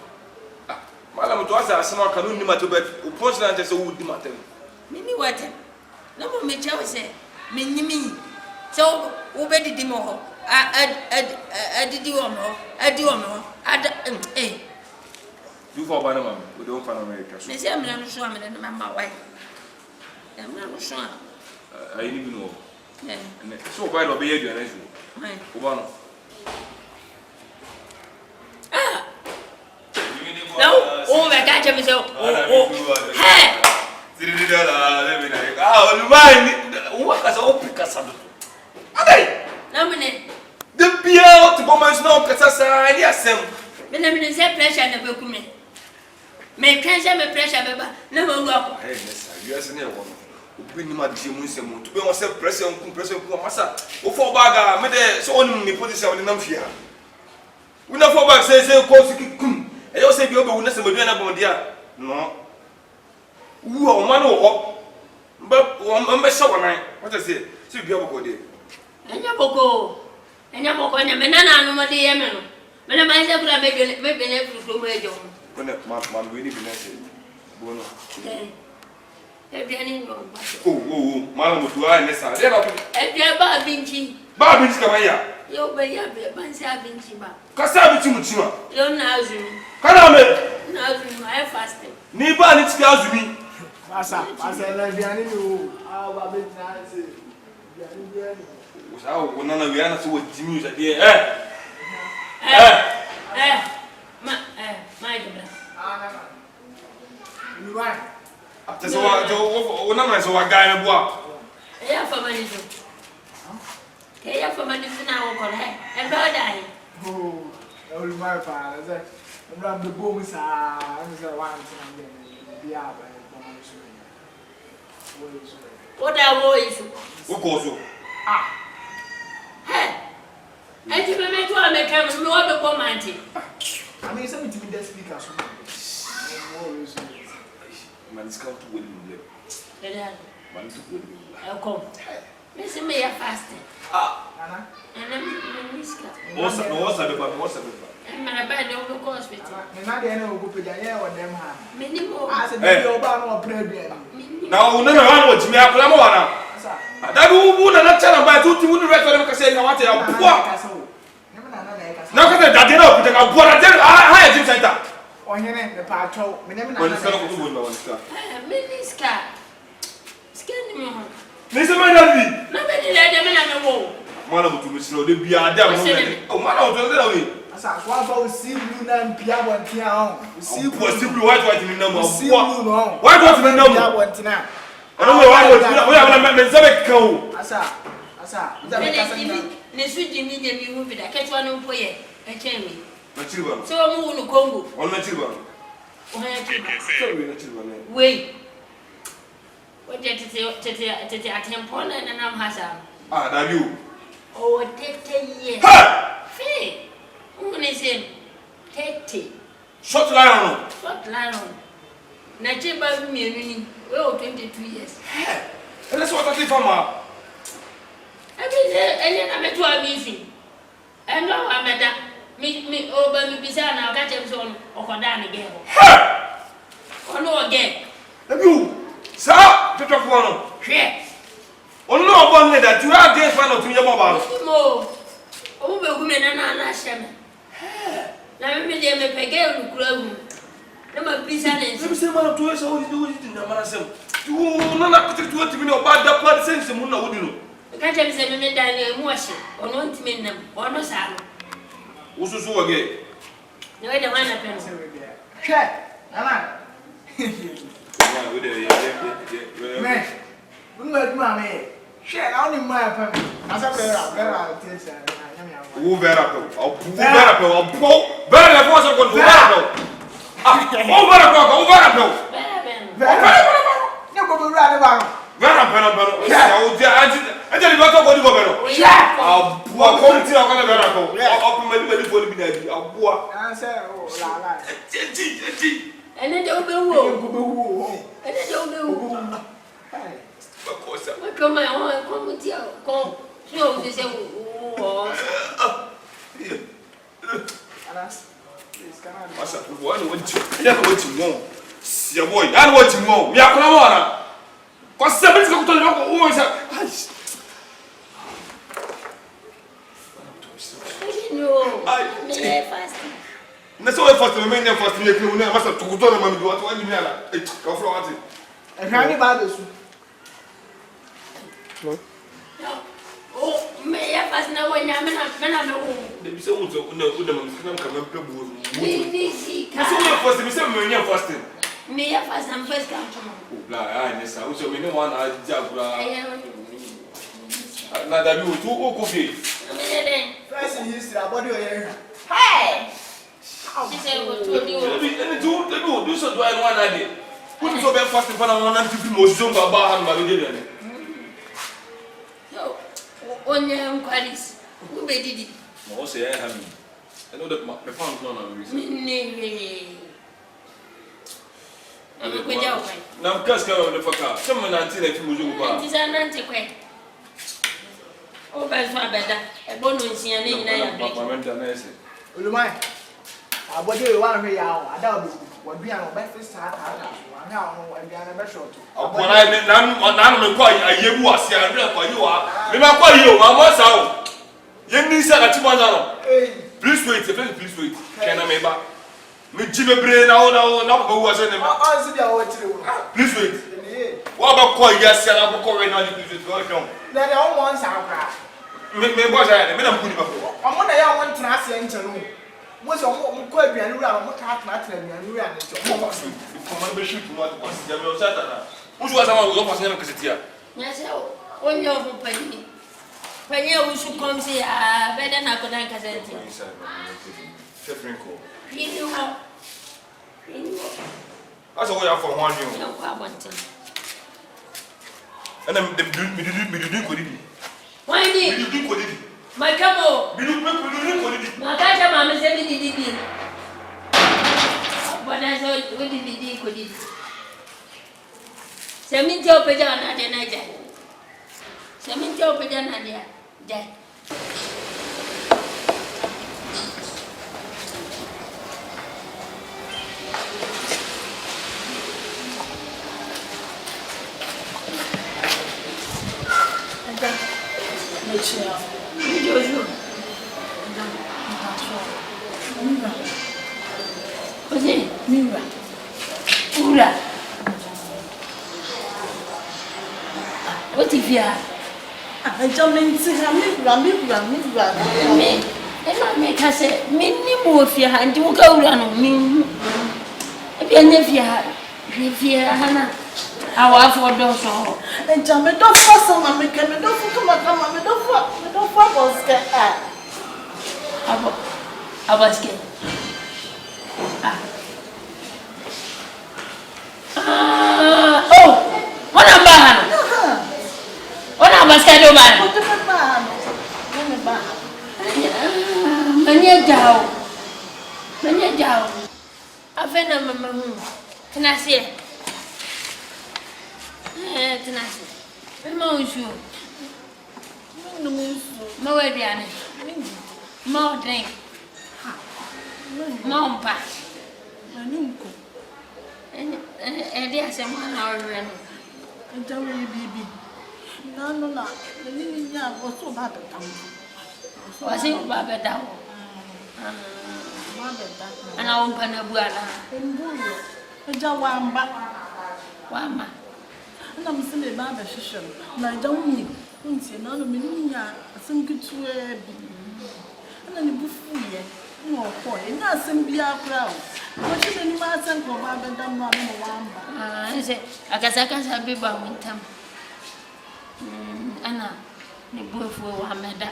Madam, to us, I small canoe, no matter what, who post that as a wood matter. Mimi what? No more me chow say, me. So, who better the more? I did you more. I do more. Eh. You for Banama, we don't find America. I'm not sure I'm my wife. I'm not sure. I even know. So why not be here doing anything? Ubano. No, oh my God, I'm so. Hey! What has all because of okay. Nominate. The beer to bomb is no Casasa, yes, Sam. Me say pressure na be kume. Me pressure beba. Na mo ngwa. Hey, you as near one. Obi ni ma di mu nsem. To be won say pressure ku masa. O for bag me de so on me position on nam fia. We na for bag say ko sikum. E yo say bi obi wu na se modua na bom dia. No. Wu o ma no ho. But I'm sure what I say. See bi oboko de. Enya boko nya me na anu mo de ye me no. Me na ma se kura me bele furu mo ejo. When my really be nice. Bono. E bi ani no. Oh, mama mutu a nessa. Dey na. E bi ba binchi. Ba binchi kama ya. Yo be ya be ban se binchi ba. Ka sa binchi mutima. Yo na azumi. Kana me. Na azumi I fasting. Ni ba ni tiki azumi. Asa la biani no. Ah ba be na se. Biani. Usa o nana wi ana so wajimi usa de Ma idebra. Na. Ni wa. After so o nana so wa guy me boa. Ya fa mani so. Ke ya fa mani so na wo ko he. E be odai. Oh, I will my father. Say, I'm the boom sa. I'm say one thing and be out by What I wo isu. Wo ko so. Hey. E ti me to ameka me wo be comment. I mean, something to me that speaker so. Man is come to win me. Man to win me. I come. Me say me ya fasting. Ana. And I'm miska. What's the I'm na ba de go hospital. Me na de na go peja ye o dem ha. Me ni mo. Ah, say be o ba no pray there. Now no wan wo jimi akula mo wana. Asa. Adabi wu na na chana ba tu ti wu rest dem ka say na wate ya bua. Na ka say dade na opita ka bua na dem ha ya gym center. Onyene me pa atwo. Me na Wani ska ko tu woni ska. Miniska. Scan me ho. Ni se ma na bi. Na be ni le de me na me wo. Mana mutu misiro de bia da mo na. O mana o to de na we. Asa kwa fa o si blue na mpia bontia ho. O si blue white ni na mo. si blue no. White ni na mo. Mpia bontia. Ono we wa na me nsabe ka o. Asa. Nsabe ka sa ni. Ne su jimi de mi hu bi da ketwa no mpo ye. E chen mi. Na chiriba no. So mu hu no Congo. On na chiriba no. O ha chiriba. So we na chiriba no. Wei. O je tete atempo na nam hasa. Ah, da you. O tete ye. Ha! Fe. Uni se tete. Short line no. Short line. Na chiriba mi ni. We o 22 years. And that's what I think from her. Ene na metu amisi. Eno ameda. Mi oba mi bisa na ka chem so okoda ni ge ho. Ha! Ono oge. You. Sa, to talk for no. Hwe. Ono obo ne that you have this fan of your mobile. Mo. O be gu me na sheme. Na me de me pege nu kura hu. Na ma bisa ne. Let me say man to so what do you na man sem. Tu no na ko tu ati mi no ba da part sense mu na wodi no. Ka chem se me da na mu ahye. Ono ntime nam. Ono sa no. Ususu wage. Ne we de wan na pen. Hwe. Ana. Yeah, we there. Me. Unwa duma me. Hwe na oni ma pa me. Asa bera tesa na nyame awa. Wo vera pe. Vera for so ko vera pe. Ah, o vera pe. Ne ko be ra ne ba no. Vera pe. Ya o dia anje ni ba to ko di go be no. Yeah. Abua ko ti na ko na vera pe. O pe me fo ni bi na bi. Abua. Answer o la. Eti. Ene de obe wo. Ko be wu. Ene de obe wo. Hey. Ba ko sa. We come on, come ti ko. So we say wo. Ana. Please can I? Masa, wo na wodi. Ya ko wodi mo. Sia boy, ya wodi mo. Mi akora mo na. Ko se bi ko to le ko o sa. No. Me fast. Na so we first me name first me ku na masa to to na mami do what wa ni mi ala. Ka fro what. E hwa ni ba do su. mena me wo. The say unto una come pebu. Easy. Kasi we first me say me nya fasting. Me ya fast am first come to. Bla ah nessa. So me no one ajagura. Na da bi o tu o ko fi. First in history about your hair. Hey. She said go to the. And do so do I one day. Put so be fasting for na one and people mo zonga ba han ba be dey. So onye nkwaris. Who be didi? Mo say I have me. I know that my phone is not on reason. Na mkaska le faka. Chama na anti na fi mo jogo ba. Anti za na anti kwe. O ba so abeda. E bono nsia na nyina ya break. Papa menta na ese. Olumai. Abode we wan hwe ya o. Ada obi. Wadua no be first start out. Wan ha no wadua na be short. Abona na me kwa ayebu ase andre kwa yi wa. Me ma kwa yi o, ma mo sa o. Ye ni sa na ti mo na no. Please wait, please wait. Can I me ba? Me jibe bre na ko wo ase ne me. Oh, si dia wo tire wo. Please wait. Wa ba kwa yi ase na ko we na di please go down. Na dia o mo nsa akra. Me bo sa ya me na mkuni ba ko. Omo na ya won tena ase nche no. Mo se mo kwa aduane wura mo ka tena aduane wura ne nche. Mo ba so. Ko ma be shoot mo ko si ja me o sa ta na. Mo ju wa sa ma go fa se na kesetia. Nya se onye ofu pani. Pani o su kom se a be na ko dan kasenti. Chefrinko. Pini ho. Asa wo ya for one you. Ya kwa bonte. And me do ko didi. Why Me ni? do ko didi. My kamo. Me do ko didi. Makaja mama se didi. Bwana so we didi ko didi. Seminti opeja na de na ja. Seminti opeja na de ja. Michelle. Jojo. Mira. Oje, Mira. ura. What if ya? Jamenti ha mira. Me. Ela me kase, me ni mo fia ha ndi wo ka ura no me. E bia ne fia ha na. Awa afọ do so. Jame do fosa na me ke me do fu kama me do fu boske Abaske. Oh, wana bahano. Wana abaske do ba. Ko te ba no. Me ba. Manya jao. Afena mama hu. Tinasie. Tinasie. Mama usu. Ma wediane. Ma drink. Ma umpa. Manunko. Dia asema na oreno. Jawe bibi. No. Ni nya o so ba ta tam. Wasi ba beda ho. Ma be ta. Ana umpa na buala. Mbuyo. Ja wamba. Wama. Na mseme ba ba hwehwem. Na jawu nti na no meni nya asem kitu bi. Na ni bufu ye. No ko e na asem bia kra o. Ko chine ni ma asem ko ba be dam no no wamba. Nse akasaka biba muntam. Ana ni bufu wa meda.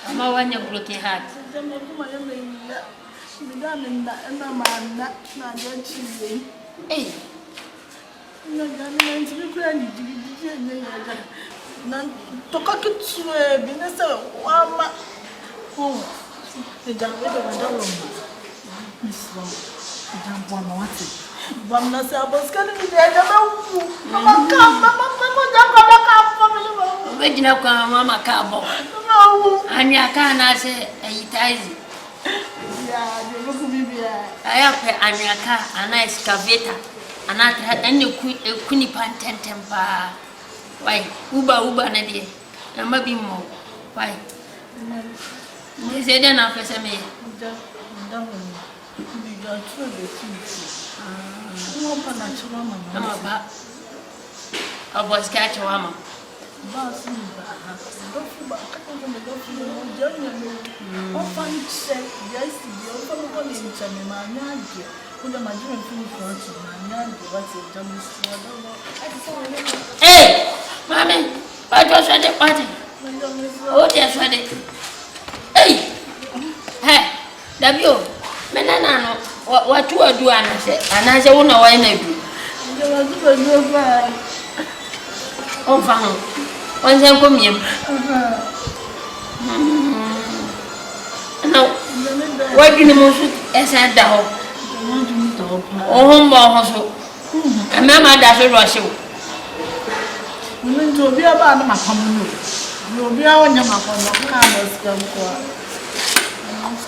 Ama wanya bloke hat. Jamu kuma yana ya. Midanin da ina mana na ganci ne. Ina ganin nan kura ni digi ne ya ga. Nan to ka kitu bi na sa wa ma. Oh. E jamu da wanda ro. Misro. Jamu bwana wati. Bwana sa boskani ni da jamu. Mama ka family mo. Wejina kwa mama ka bo. Anya ka na se ayitaizi. Ya, yo ko bibia. Aya pe anya ka ana excavator. Ana enne kuni pantentem pa. Wai, uba na die. Na mabi mo. Wai. Ni se de na pese me. Nda ni ga tro de titi. Mo pa na chuma mama. Ama ba. A boss catch a woman. Hey, Mammy, I just read the party. Oh, yes, read it. Hey, W, Menano, what you are doing, and I say, oh, no, I know. Oh, found one time come here. No, what do you mean? As I doubt. Oh, Mohoso. And Mamma does rush you. To be about my family. You'll be on your map on the cameras.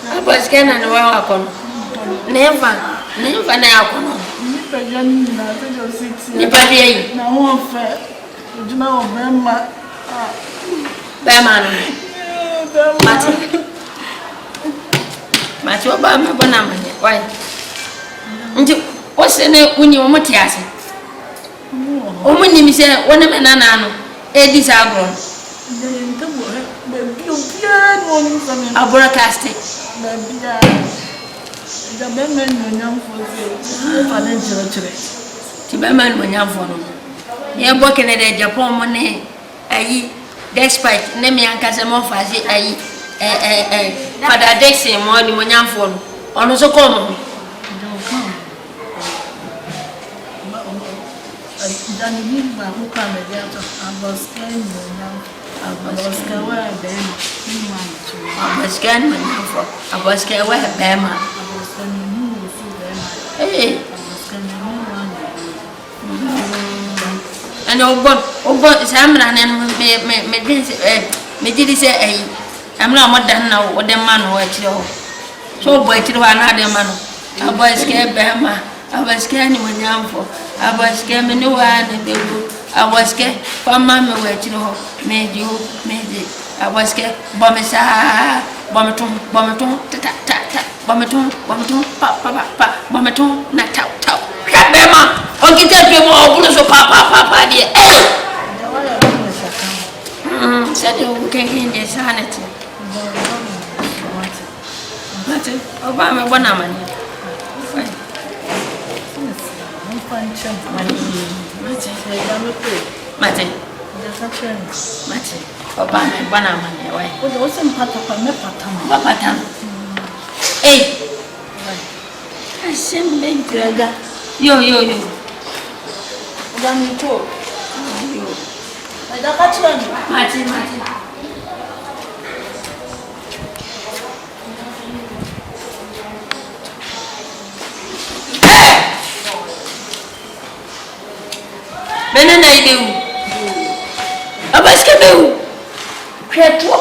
I was scanning the welcome. Never now. Nipadi na won fe ojuma obema bema no mati oba me bona mane why nti wose ne unyi wo mutiase o munni mi se wona me nana no edi sagro abroadcast bia da bema no nyamfo se fa den chere ti bema no nyamfo no ye bo Canada Japan mo ne ayi despite ne me ankase mo fa se ayi Father Dixon mo ni mo nyamfo no ono so ko mo Dani ni ba ko ka me dia to aboskan mo aboskan wa bema ni ma to aboskan mo nyamfo aboskan wa bema aboskan ni mo su bema aboskan ni mo wa and ogbon samra na me didi se amna mo dan na o de ma no wa kire ho so boy kire wa na de ma no aboskan bema aboskan ni mo nyamfo aboskan me ni wa na begu aboskan fama me wa kire ho meji aboskan bometon ta bometon pa bometon na tau bema on kita pe mo obulo so pa die sadi o ken hinde sanati mate oba me bona mani mate oba me bona mani wai o se mpata pa me patan asembe grega yo Dani to da ka tira ni mate benena ideu abaske beu kreto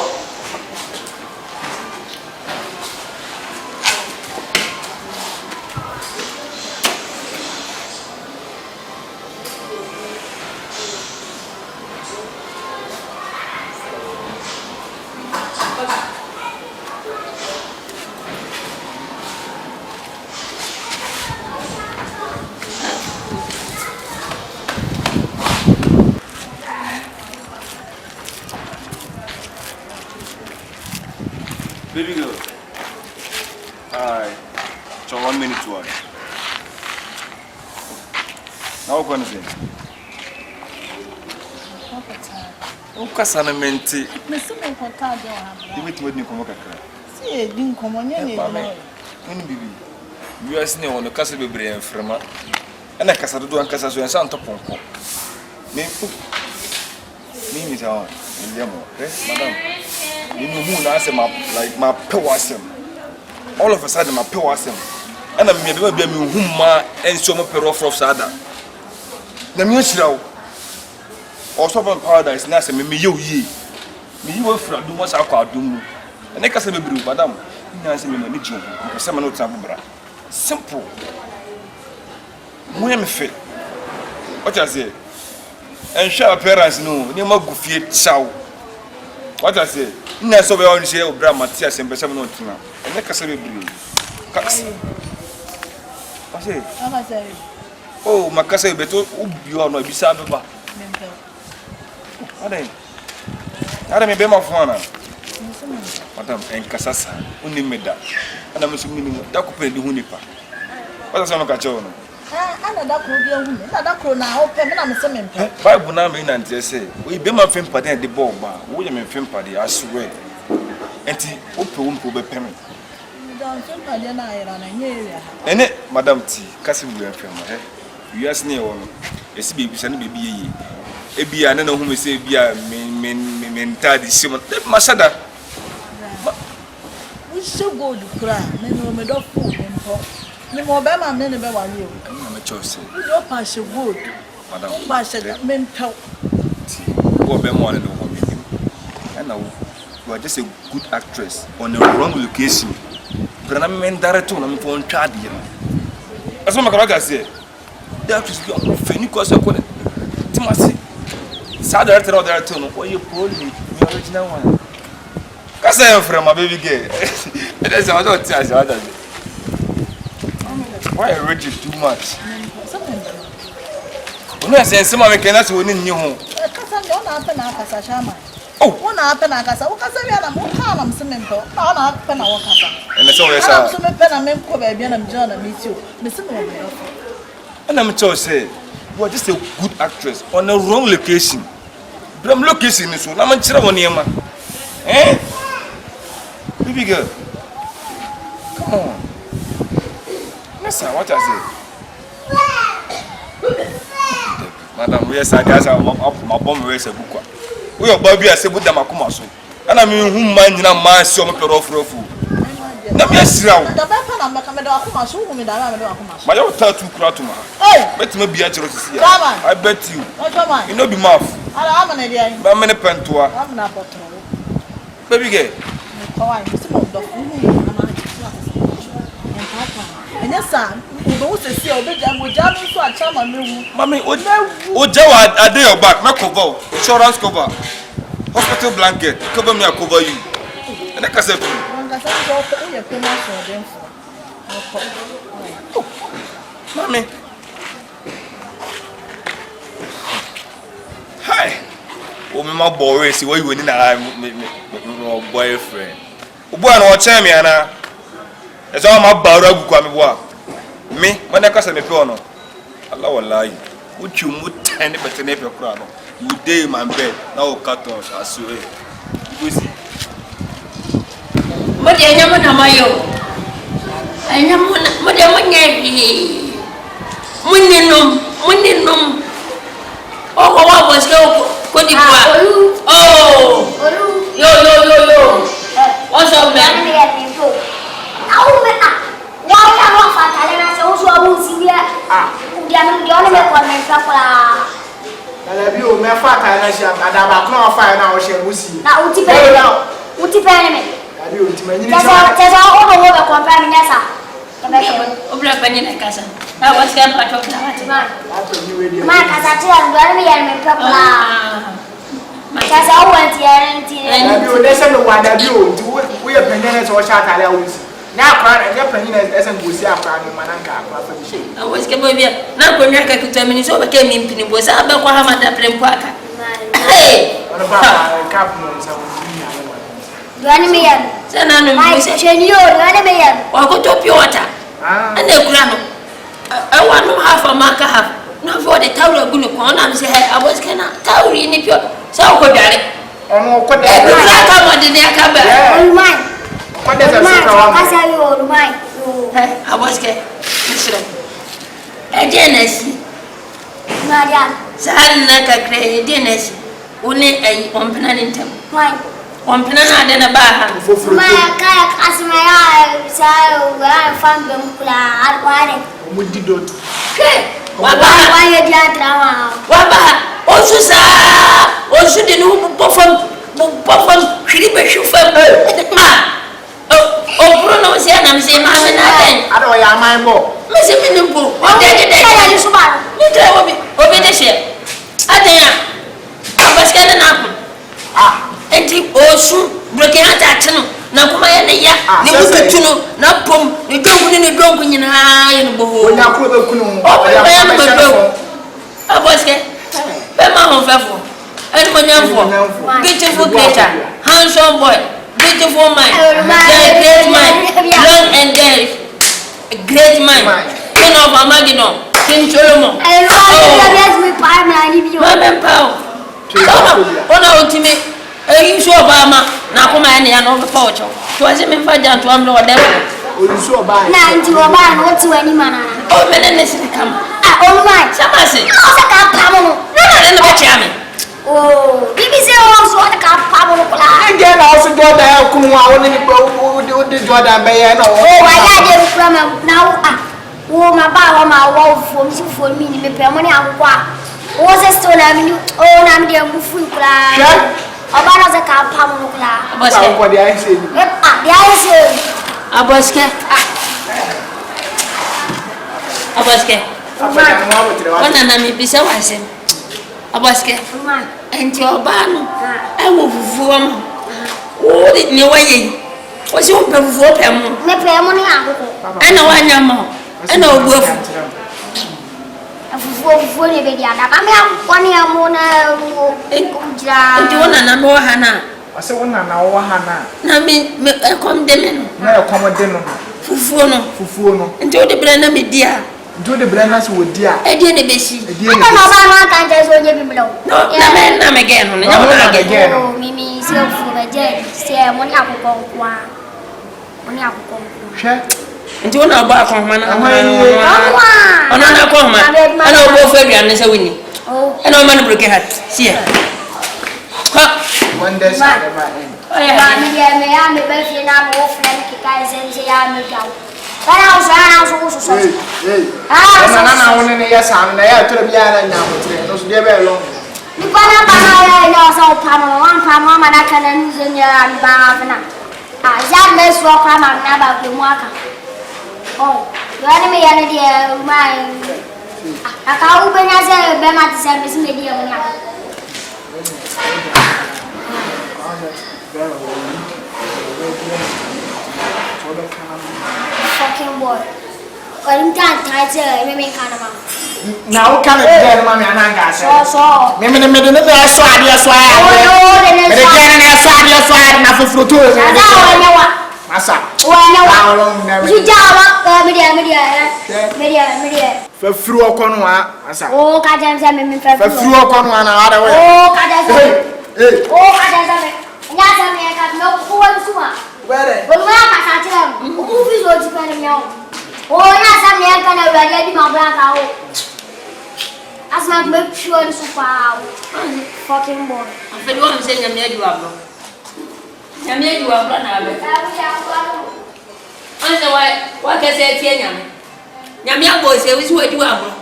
Baby girl. Alright. So 1 minute to one. Now what is it? O kasana menti. me se me kwata de wa You meet me komo kakra. si e din komo nya ne Oni bibi. You are seeing on the kasa bebre en frema. Ana kasa do an kasa so en san toponko. Me mi ta. Ndiamo. Madam. You na say my pewasem. All of a sudden my pewasem. And I'm me be me huma en so mo pero of sada. Na me hirawo. Also from paradise na say me ye yi. Me yi wa fra do mo sa kwa adum mu. And ka say bebre madam. Nya say me ma ni ji ho. Ka say me no tan bra. Simple. Mo ya me fe. What I say? And share parents no. Ni ma gufie chaw. What I say? Na so be on share obra Matthias and Besam no tina. And make us be brave. Kax. I say. Oh, makasa beto ubi ono bisa beba. Ada me be ma fona. Madam en kasasa uni meda. Ana me sumi ni da ko pe di hu nipa. What's some ka cho no? Ana da ko bi hu. Na da ko na o pe me na me se me mpe. Bible na me na ntie say, we be ma fem pade de ball ba. Wo ye me fem pade I swear. Enti o pe wo mpo be pe me. Dan fem pade na ayira na nye area. Ene madam ti kasi wu en fem he. You ask ne wo no. Esi be bisa ne be bi ye. Ebi ya na hu me say ebi ya mental decision. Masada. We should go to cry. Me no me do food mpo. Ni mo be ma me ne be wale o. Na me cho say. We do pass good. Madam. Pass mental. Wo be mo ne do ho me. And now you are just a good actress on the wrong location. But I'm in director na me phone chat here. Aso makara ka say. The actress you are feni ko so ko. Timasi. Sad director no. What you problem? The original one. Kasa ya from my baby girl. It is what I tell you. Why you read too much? When I say some American that's when you know. Kasa ndo na apa na kasa shama. Oh, wona apa na kasa. O kasa bia na mo ha na msemento. Na na apa na wo kasa. And so we say. Na msemento na me ko ba bia na mjana na meet you. Me se mo be. And I'm to say, you are just a good actress on the wrong location. From location so na man chira woni ma. Eh? Baby girl. Come on. Listen, what I say? Madam, we are guys up my bomb race a book. We are Bobby as a Buddha Makumaso. And I mean, whom man na man so me per off rofu. Na me asira. Da ba pa na me ka me do akumaso wo me da na me do akumaso. My your tattoo kratuma. Hey, bet me be a chero see. I bet you. What your man? You know be mouth. Ala ama na dia. Ba me ne pentoa. Am na potro. Baby girl. Ko wa me se mo do fu ni ama na ti asa. En papa. Enya sa, o se se o be ja mo ja no so a chama mewu. Mami, o jawa ade your back, me cover, insurance cover. Hospital blanket, cover me, I cover you. And I can say, Mami. Hi. Oh, my boy, see what you in my boyfriend. Boy, no tell me, Anna. It's all my barragu come me, when I can me piano. Allah will lie. Would you move 10 better name your crown? You day in my bed, now cut off, I swear. You see. But I am not my own. I am Madame Yabi. Winning. Oh, what was your good? Oh, yo. What's up, man? Now, crying, and penny isn't go see a crowd in Mananka. I was going to now go back to 10 minutes over came in Pinibos. I don't have that plain quacker. Hey, what about Captain? Ranimian, my section, you Ranimian, or go to Piota. And then Grano. I want to have a marker half. Not for the tower of Gunukon. I'm saying I was going to tower in the pure. So good, darling. Oh, what did they come back? What does it say? I was getting a Genesis. San like a great Genesis. Only a component. One penana than a bar. My kayak as my eyes, I found them. I would do it. Why you can't drama? Also, sir, or should you perform creepy chauffeur? Oh, Bruno was here and I'm saying, Mamma, I don't know my more. Miss Minimbo, what did I do? You will be the ship. I was getting up. And the ocean breaking at that tunnel. Now, come on, yeah, you know, not pum, you don't win a drunk in your eye and bowl. Now, I was getting Bema on Favo. I beautiful creature, handsome boy, beautiful mind, great mind, long and great mind, king of Armageddon, King Solomon. You show Obama, now come and over pouch. To as him in Fajan to Amlo or devil. You show Obama, what's to any man? Oh, menace come. Oh, my, Samasi. No, oh, BBC also want to come. And then also go there, Kuma, the Jordan Bay. Oh, I got them from now. Oh, my bar, my wall for me, the money I want. Was a stone avenue. Oh, I'm the Mufu. About a car, Pamukla. What the I say? The ice. Aboske. One and me be so I say. Aboske. And your ban. I will perform. Oh, it knew way. What's your perform? I know I am more. I know go. For the baby, I'm one year more now. And more Hannah. I said, one hour, Hannah. I mean, come dinner. No, come with dinner. Fufuno. Enjoy the brand me dear. Do the branders with dear. I didn't be she. I don't know about one can't just hold you below. No, I'm again. Oh, Mimi, so for the jet. Say, money I will go. Money I will go. Share. And you know about man. I'm not come. I know both of you and this winning. Oh, I know man break hat. See ya. One day, I am the best in our friend, guys, and say I'm a girl. But I was also. I want to yes, I'm there to the Yana now. Those never long. You can't buy so Pamela, one Pamela, and I can use in your Bavana. I shall miss what I'm about the walker. Oh, you had me an idea, my. I can't open as a Bema to send this media. Fucking boy. I'm done, tighter, maybe kind of. Now, can I get mammy and I got so. Maybe the middle of the swag, your swag. But again, I swag your swag, nothing for two. Massa. You media. For through a corner, oh, Cadence, I mean, for through a corner, another way. Oh, Cadence. Oh, Cadence. Yes, I got no poor summer. Where? But I tell him, who is what you can know? Oh, yes, I'm going to get my brother. As my make sure it's super fucking boy. I feel what I'm saying, I'm here, you are. I'm here, you are. I know what I said, Yamia boy says, what you are.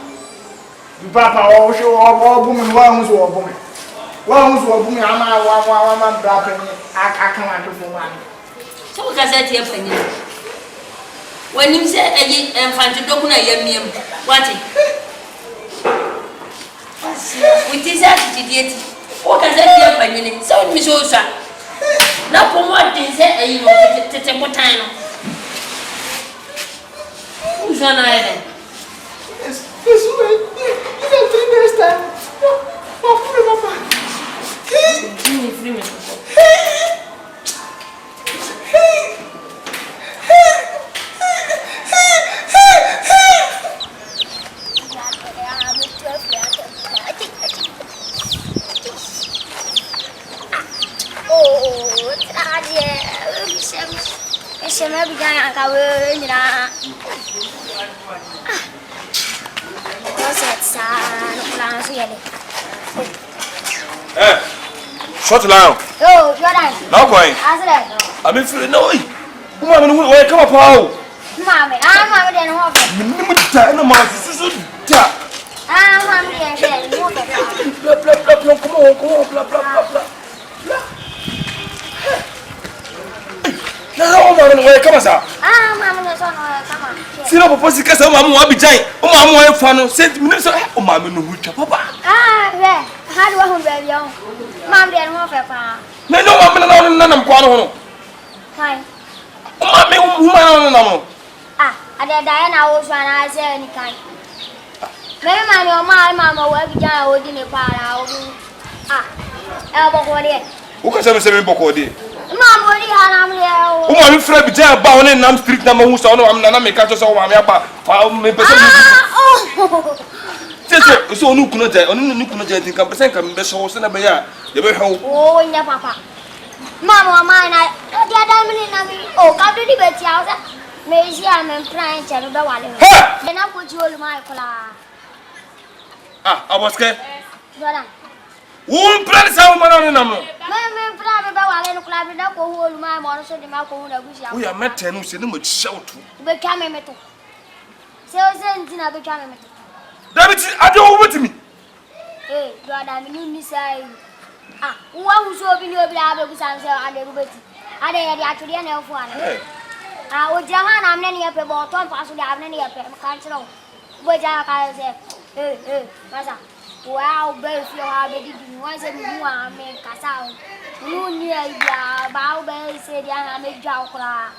Papa, all show all women, one who's a woman. One who's a woman, I'm a brother. I can't do for one. So, I said, here for you. When you say, I'm fine to do what it? With this attitude, what can I hear by you? So, Miss Osa. Now, for what they say, you know, to take what time. Who's on island? This way, you don't think there's time. Shut down. Oh, you're right. No going. I mean, no. Where come up, Paul? Mammy, I'm not going to have it. No, my sister. I'm hungry again. Blah, blah, blah, blah. Come on, blah, blah, blah, blah. No, where come on, sir? I'm going to come on. See, no, purpose because I'm a giant. Oh, I'm a fan of Saint Minister. Oh, mamma, no, papa. Yeah. How do I hold baby? Mom, they don't have a car. No, I'm going. Fine. Oh, I did Diana was when I say any kind. Maybe my mamma will be down in a par. Bokode. Who can say me bokode? Mama, you are not here. Who are you afraid to tell about on Nam Street number who saw no I'm not make catch us all my me person. So no kuno je, onu no kuno je tin kan person kan be so so na be ya. Ye be hwo. Oh, nya papa. Mama, mama na the other minute na me. Oh, ka do di be ti house. Me si am plan chero be wale. Hey! Na ko ji olu mai kola. Ah, aboske. Dora. Who plan sa woman on nam? Me plan be wale no kola be na ko olu mai mo so di ma ko hu na gusi am. We are met no se no mo shout. Be twa me meto. Se ntina be twa me meto. David, I don't want me. Eh, Dora me ni sai. Ah, uwa hu so bi ni obi la be gusan se ade rubeti. Ade ya di aturi na efu ana. Ah, o jama na amne ni epe bo ton pasu di amne ni epe kan chiro. Bo ja ka se masa. Wow, be fi ha be di ni wan se mi wa me kasa o. Nu ni ya ba o be se di ana me ja okra.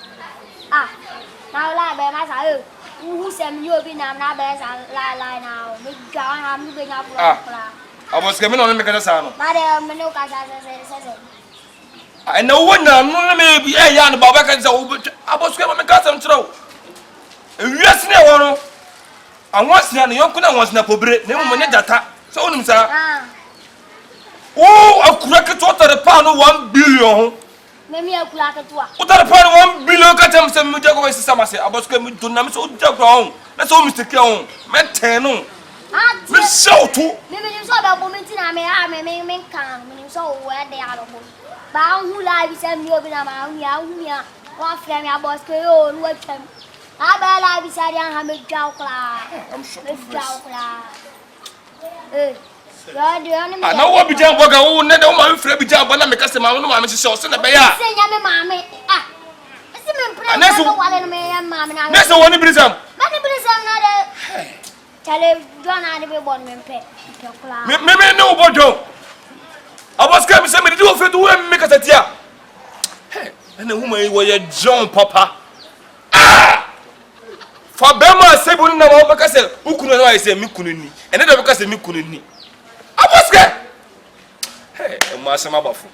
Ah, na la be masa hu se mi obi na na be sa la na o. Me ja ha mi be nya okra. Aboske me no me kana sa no. Ba de me no ka se. I know one now, no maybe a young Baba can say, Aboske me ka sam chiro. Yes ne wono. And once na yon kuna once na pobre, ne mo nya data. So onim sa. Oh, akura ke to the pound 1 billion. Me mi akura ke to a. O the pound 1 billion ka tem se me jago we sisa ma se. Aboske me do na me so jago on. Na so mistake on. Me ten no. Me shout to. Me so ba moment na me kan. Me so we de alobo. Ba hu la bi se mi obi na ma hu ya. Wa fra mi Aboske o nu atwam. Aba la bi sa dia ha me dwa okla. I'm sure. Me dwa okla. I know what be jam boga o ne de o ma fra bi jam bona me kase ma no ma me hye o se na be ya. Se nya me ma me. Ah. Se me pre na wale no me ya ma me na. Ne se woni brisam. Ma ni brisam na de. Chale John be born me pe. Me no bodo. Aboske me se me di o fe to we me kase tia. Hey, na woman wo ye John papa. Ah! For bema se bu na wo beka se ukunu na wa se mi kunu ni. Ene de beka se mi kunu ni. Aboske. Hey, ma se ma bafo.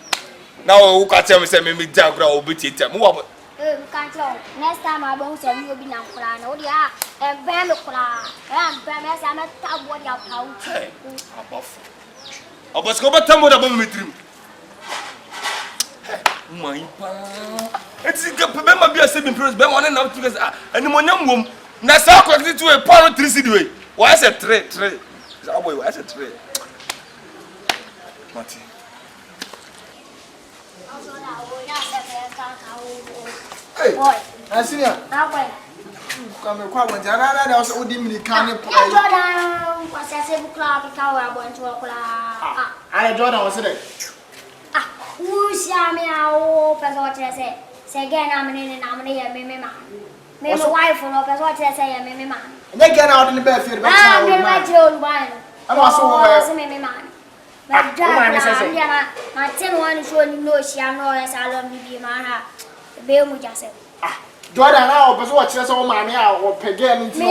Na wo ka tell me se me jagra obiti tia. Mo wa Can't tell. Next time I won't send you be now. No, dear, and Bam, and Bam, as I'm a top body of house. I was going to tell me about me dream. My pa. It's a remember be a saving price, but one and out together. And the money womb. Now, so connected to a power 3 city way. Why is it trade? Why is it trade? Marty. Hey, I see ya. Come and quite when I also would dimly can you. What's a simple clock? I want to walk. I Jordan was it. Who's Yamia? What I say? Say again, I'm in nominee, my wife for what I say, Mimmy man. And they get out in the bed for the best. I'm also a Mimmy man. My 10 one is showing no sham no as I love me, man. Bill Mujasa. Jordan, now, but watch us all, mammy, or Pegan into you.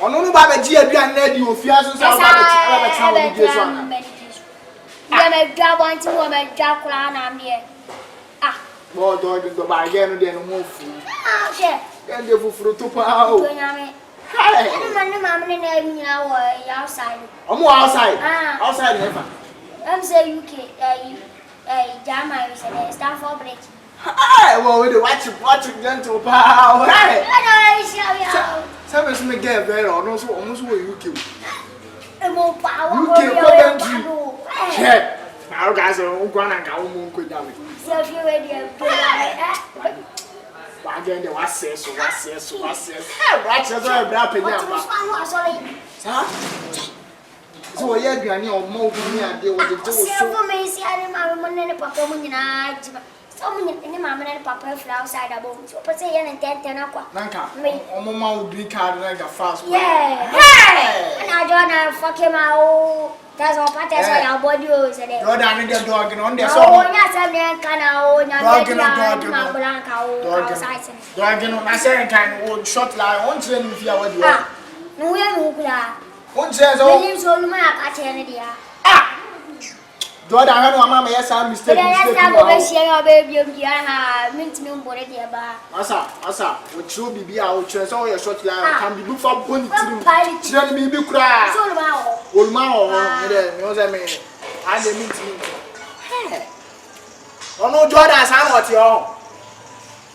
On no Baba G, and Ned, you fear some I job on 2 women, job clown, I'm here. More dog in the bargain than move. Share. And the fruit to power. I'm outside. I'm outside. Outside, never. I'm saying UK, jam, I said, stand for bridge. Well, we watch gentle power. I Some may get very almost where you kill. more power. You kill them. Now, guys, are going to go quick down. So if you're ready, Again, the what's this? Right, so I'm wrapping up. So, yeah, you are near more than me. I deal with the silver macy. I remember when the papa when I so many mamma and papa fly outside a boat. So, but say, and 10 o'clock. Nanka, Mama would drink hard like a fast. Yeah, and I don't fuck him out. That's all part of our body. You're down in the dog and on the so, yes, I'm there. Can I say, kind of short line, one train if you are what you are. No, we are no. One says, oh, you so much at Kennedy. Jordan, I know mama yes I mistake. Yes, I'm over here, baby. I meant me on board here, Asa, we show bibi a we choose all your short line can be book for going to children me be cry. Old man, then you know me. I dey meet me. Hey. Ono Jordan san what yo.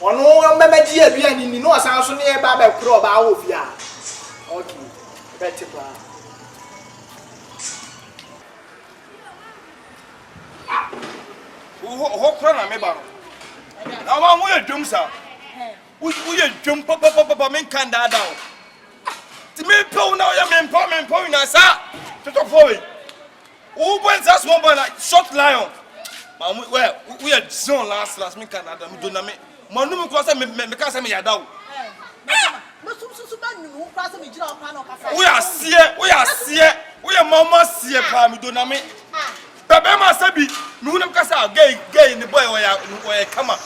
Ono mbebe ji adua ni no san so ne ba be kro ba wo fia. Okay. Better pa. Ho kra na me ba no. Na wa wo ye dwum sa. Wo ye dwum papa men kan da da. Ti me pe na ya me mpo na sa. To for we. Wo boy just one boy like short lion. Man we are zone last me kan da me do na me. Manu me ko say me ka say me ya da wo. We are see. We are mama see pa me do na me. Baba ma sabi me hunam kasa gay ni boy we kama.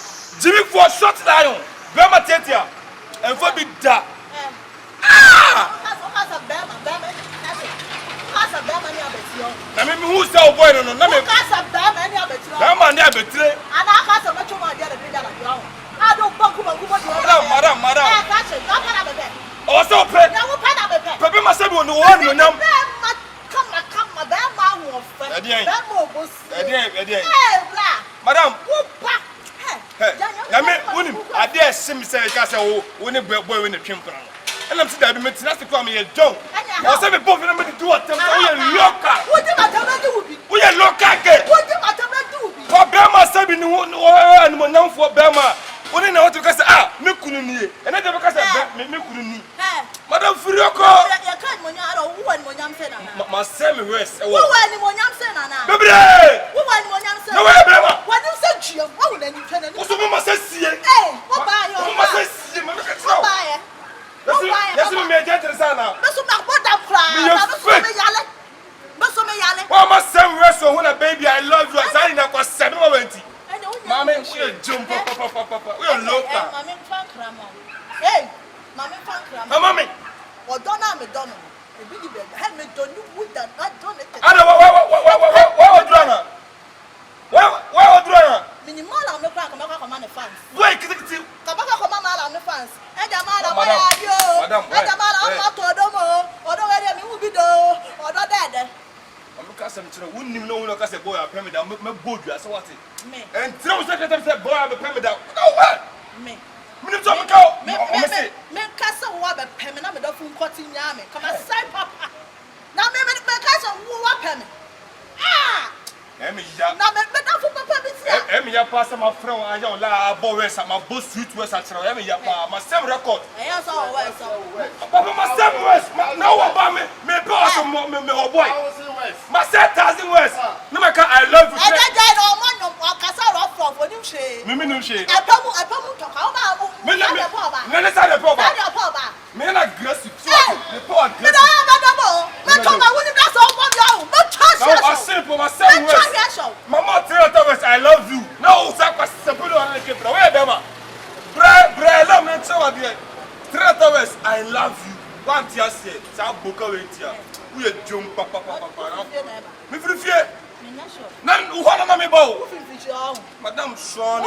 Jimmy for short lion. Bema tetia. En fo bi da. Na me who say boy no na me kasa bema ni abetire. Bema ni abetire. Ana kasa mecho ma dia de da la. I don't fuck with madam. Oh, so pay. Pepe must have one no name. Madam. I dare sim say oh, when a boy in a chimpan. And I'm still admitting that's to come here, John. I said, both of them to do what local. What do we are local. What do for Bama Sabi no one for Bama. When I want to say, me couldn't and I never me couldn't. Madam Furioko, you can't when you are one when I'm saying, my semi west. Who any one I'm saying, Baby, who one when I'm saying, no, what you said, you own and you can. Also, must say, hey, what buy your must say, buy it. Yes, you may get it, Sana. That's what I'm crying. Well, my son wrestle when a baby I love you. I signed up for 7 moments. Mammy, we are jump, papa. We are local. Mammy, hey, Mammy, or don't have a donor. A big bed, had me done you with that. I don't it. I know what drama. Well, drama. Minimal, I'm not going to come on the fans. Wait, come on the fans. And the man, madam, I'm not to Domo, or don't let me be do, or not dead. I'm a cousin to wouldn't even know when I say boy, I pay me down, my board, I saw it. And throw secretary said, boy, I pay me down. No, what? Me. Me, Castle, what a payment, I'm a dog from Cotton Yami. Come and say, Papa. Now, maybe my cousin will whap me. Emmy, I pass my friend. I don't lie. Boys, I'm a boss. Sweet West. I mean, my same record. Papa, my same West. No one about me. Me, boss, me, boy. My 7,000 West. No, I love you. I died all my no. I can't off from what you say. Me, no shade. I come to how about me. Let's have a problem. Men are aggressive. The poor aggressive. Mama, I love you. No, I love you. One tear said, Sabuka wait here. We are jump, papa. Me free fear. None who want me bow. Madame Sean.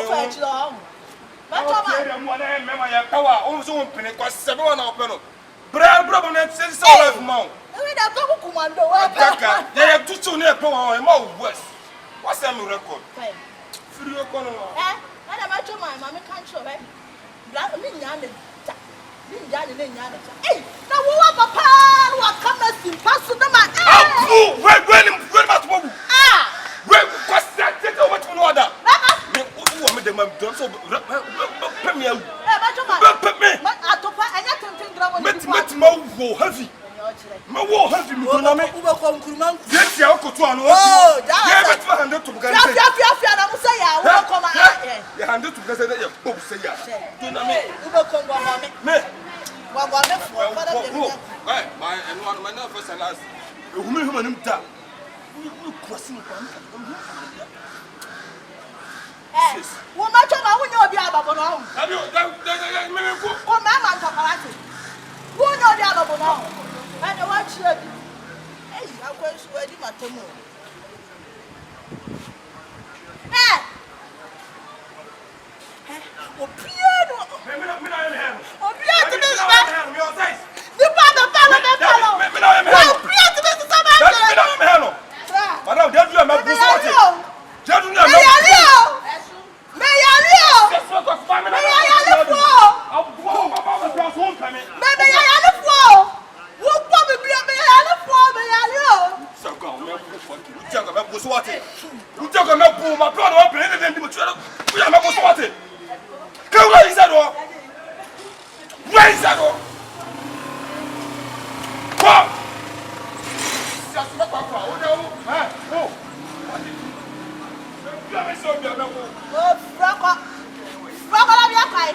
Also, penny cost 7 hours. Brad, brother, says all of mount. They have 2 near Power West. What's that record? Free your corner. And I'm at your mind, Mamma can't show it. Black me, hey, now what, Papa? What comes in pass to the man? Oh, where about Bobu? What's that? Take over to another. Who are the man? Don't so put me out. Put me. Met my heavy. My war heavy, Mukoname. Yes, you are going to oh, yeah, but handed to Gaza. You handed to Gaza, you both say, my nervous and last. Woman, crossing. What much of I would know the other? Have you oh, Mamma, who know the other? And I watch you. Hey, I'm going to wear my tomorrow. Ujaga me boswate. Ujaga me bu ma plan wa play dem di mo tuara. Ujaga me boswate. Ka wura izado. Wura izado. Kwa. Just me kwa kwa. O na o. O. You am so be me ko. Oh, Frako. Frako la bi akai.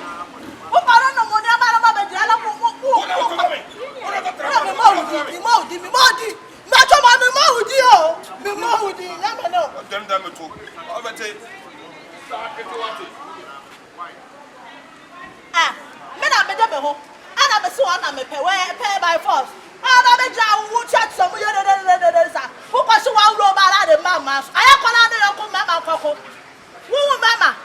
O paro no mo ni amara ma be dia la mo. O na ko me. O na ko tra. Mi modi. Ma to ma mi mahudi o. Mi mahudi. Na me no. Dem dem to. O be te. Sa ke to wate. Ah, me na me de me ho. Ana me so ana me pay by force. Ana me ja wu chat so mu ye de sa. Who ko so wa ro ba la de mama. Aya ko na de yo ko mama koko. Wu mama.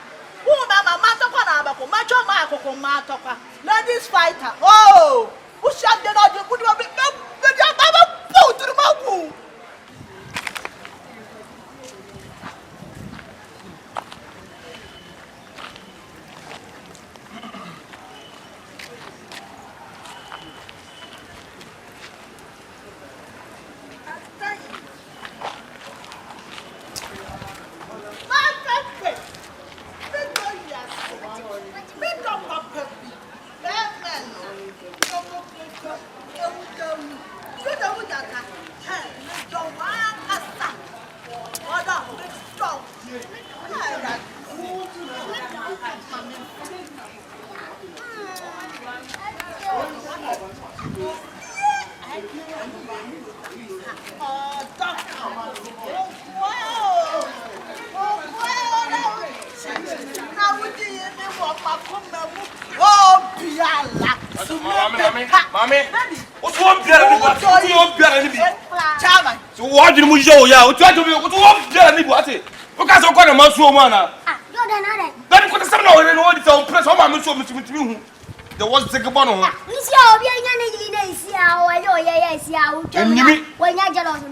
Ma to ko na ba ko. Ma cho ma koko ma to kwa. Ladies fighter. Oh! Who shot the no good be baba put to my woo. Mami, what's one better than what? What's one better than me? Chama. So what did you show ya? What do you want better than what? Because I'm going to mass woman. Ah, you don't know that. Then put some now in all the press on my mission with me. There was the Gabon. You see how we are see how I know, yes, how when you're jealous.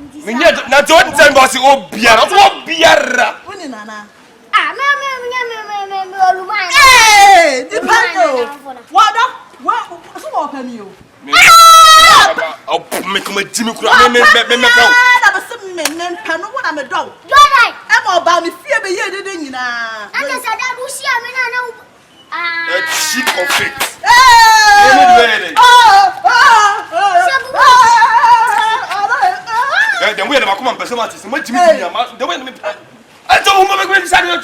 Not one time was oh, beer, what beer? Nana. Ah, hey, depend. What? What's open you? I'll make my Jimmy Crown. I'm a subman, Pano, what I'm a dog. I'm all about me, fear me, you didn't you know. I just said that Lucia, I A sheet of fix. Then we have a common person. What Jimmy, the way I don't want to make hey.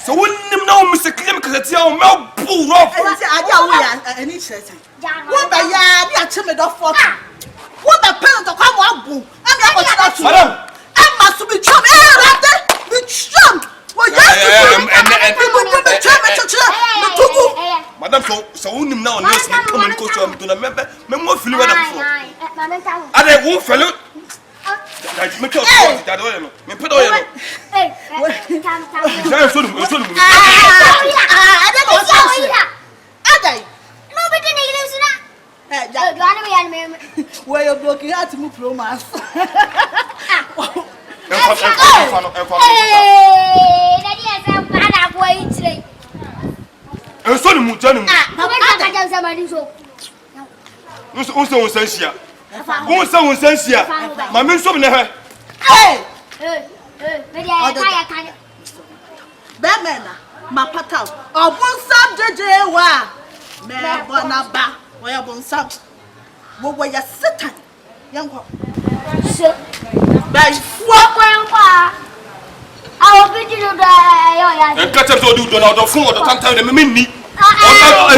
So when you know Mr. Clem because it's your mouth pull off. I need to say, what the yard, you are timid of what? What the parent of come up, boo? Madam, I must be chum, be chum. Well, Madam, so only now, let's not come and go to him to the member. Member, feel what I they won't fellow. I make your point that way. Me put oil. Hey, I don't know. nobody needs that. Where you're blocking out to move romance.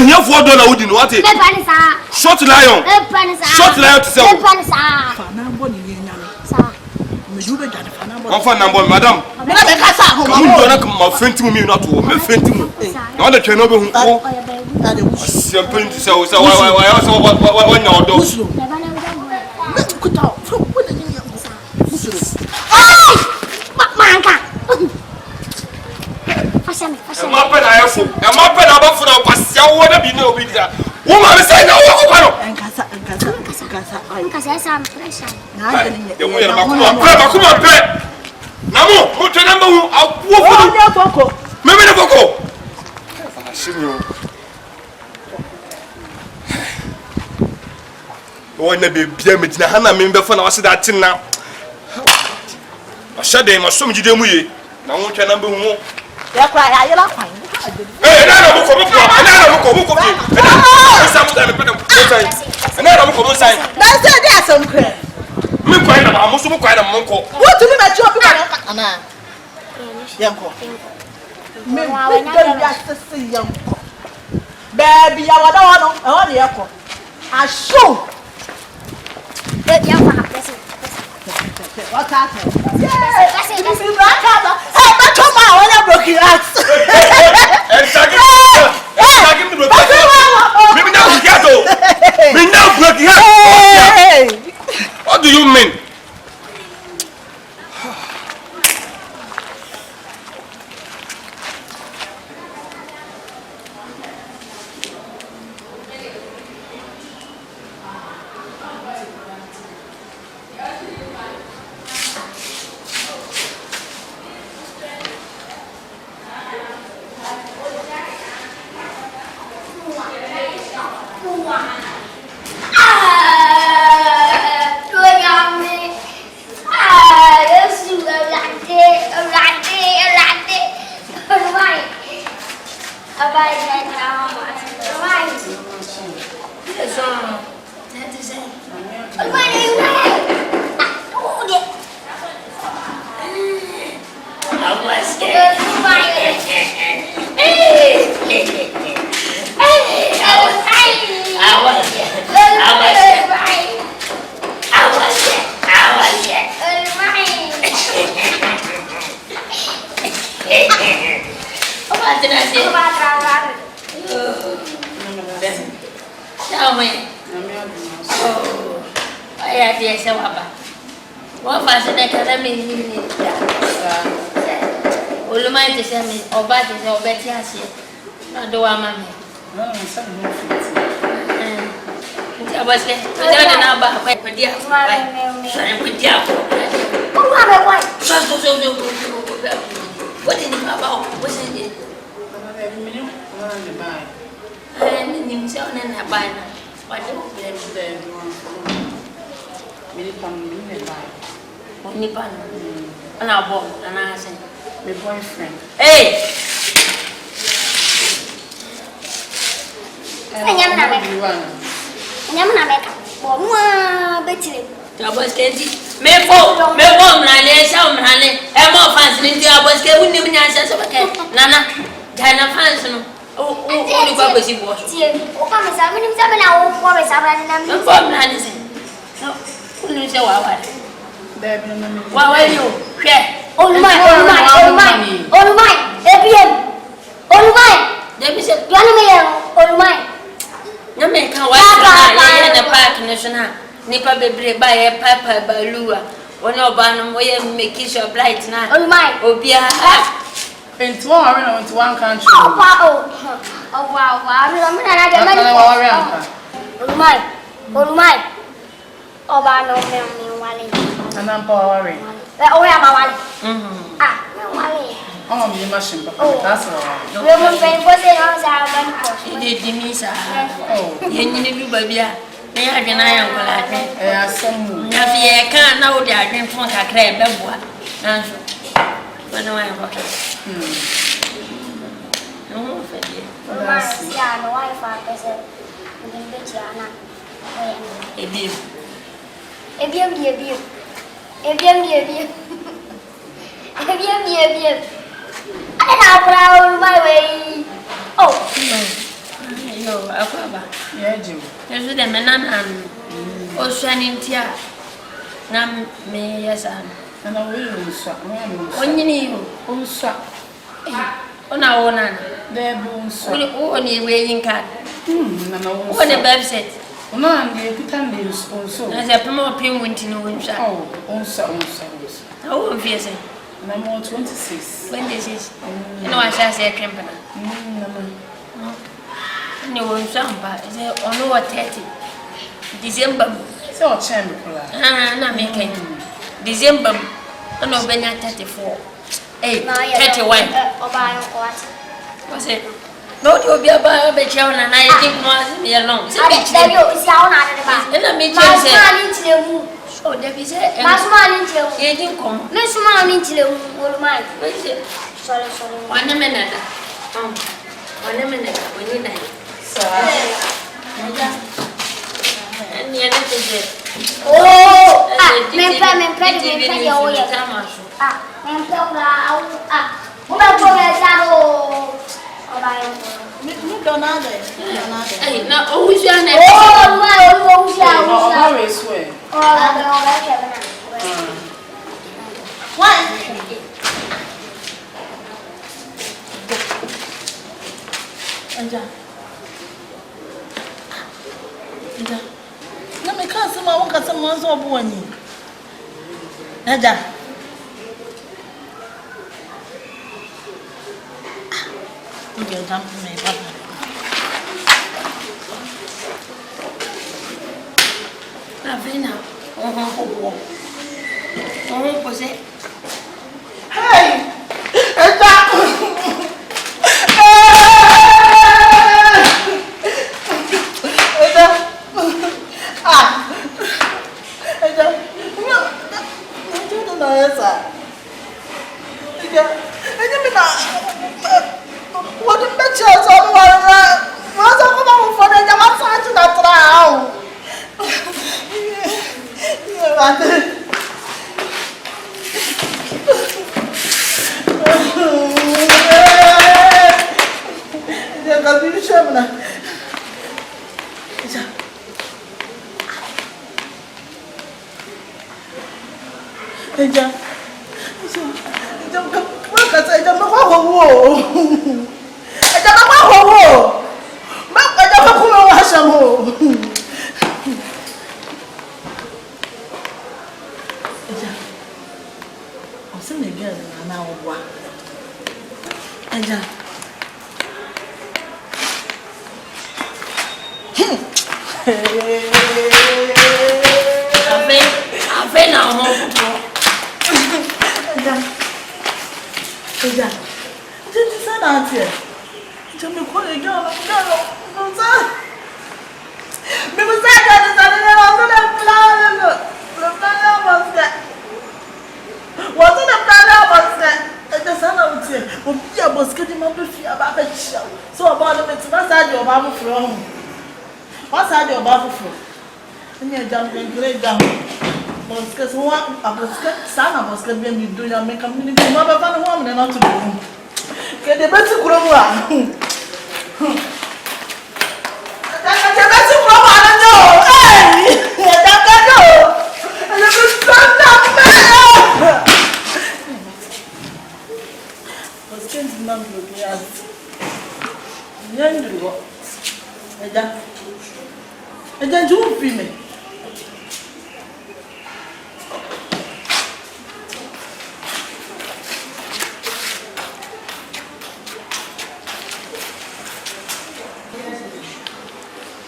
here for dollar would you know what it? Short lion. Short lion to sell. Madam. Come on, friend to me, not to me, friend to me. Now the train over who to sell. So why also what now those? Baby, I want I show. What happened? What do you mean? My boyfriend. Hey! Nipa bebre ba ye papa balua woni oba no mo ye make sure blight na obia into one country wow me na de mani olumai oba no me wale ana pa wale o ya ma wale me wale me machine pa that's all we mo be for say no sa ban ko ide dimisa ye nyine bi babia me adwena ya nkola adwen asamu na vie kan na wo de adwen fon kakra e beboa nanso bana wa ko no fedie ya no wa fa pese ndimbe chiana ebiem ada na pra olumai we oh Yo, Akaba. Yeah, Jim. There's the Menan Ocean in Tia. Nam me, yes, And I will swap. when you need Oh, swap. on our own. There bones. Only waiting card. And I What a website. No, and the Pitandis also. There's a more penguin to know himself. Oh, also. I won't fear say. And I'm all 26. When this is, you know, I shall say a company. No one sound bad. Is it on over 30 December? So, chamber. Not making December. I know when you're 34. Hey, 31. What's it? No, you'll be about a child, and I think was me alone. I tell you, it's down out of the back. And I mean, so there is a man into you. It didn't come. Miss Man into you, all mine. Sorry. 1 minute. 1 minute. We need that. And the other thing. Oh, Let me cast some more customers or bonny. Naja. You can jump to me, Papa. Avena. Was it? Hey!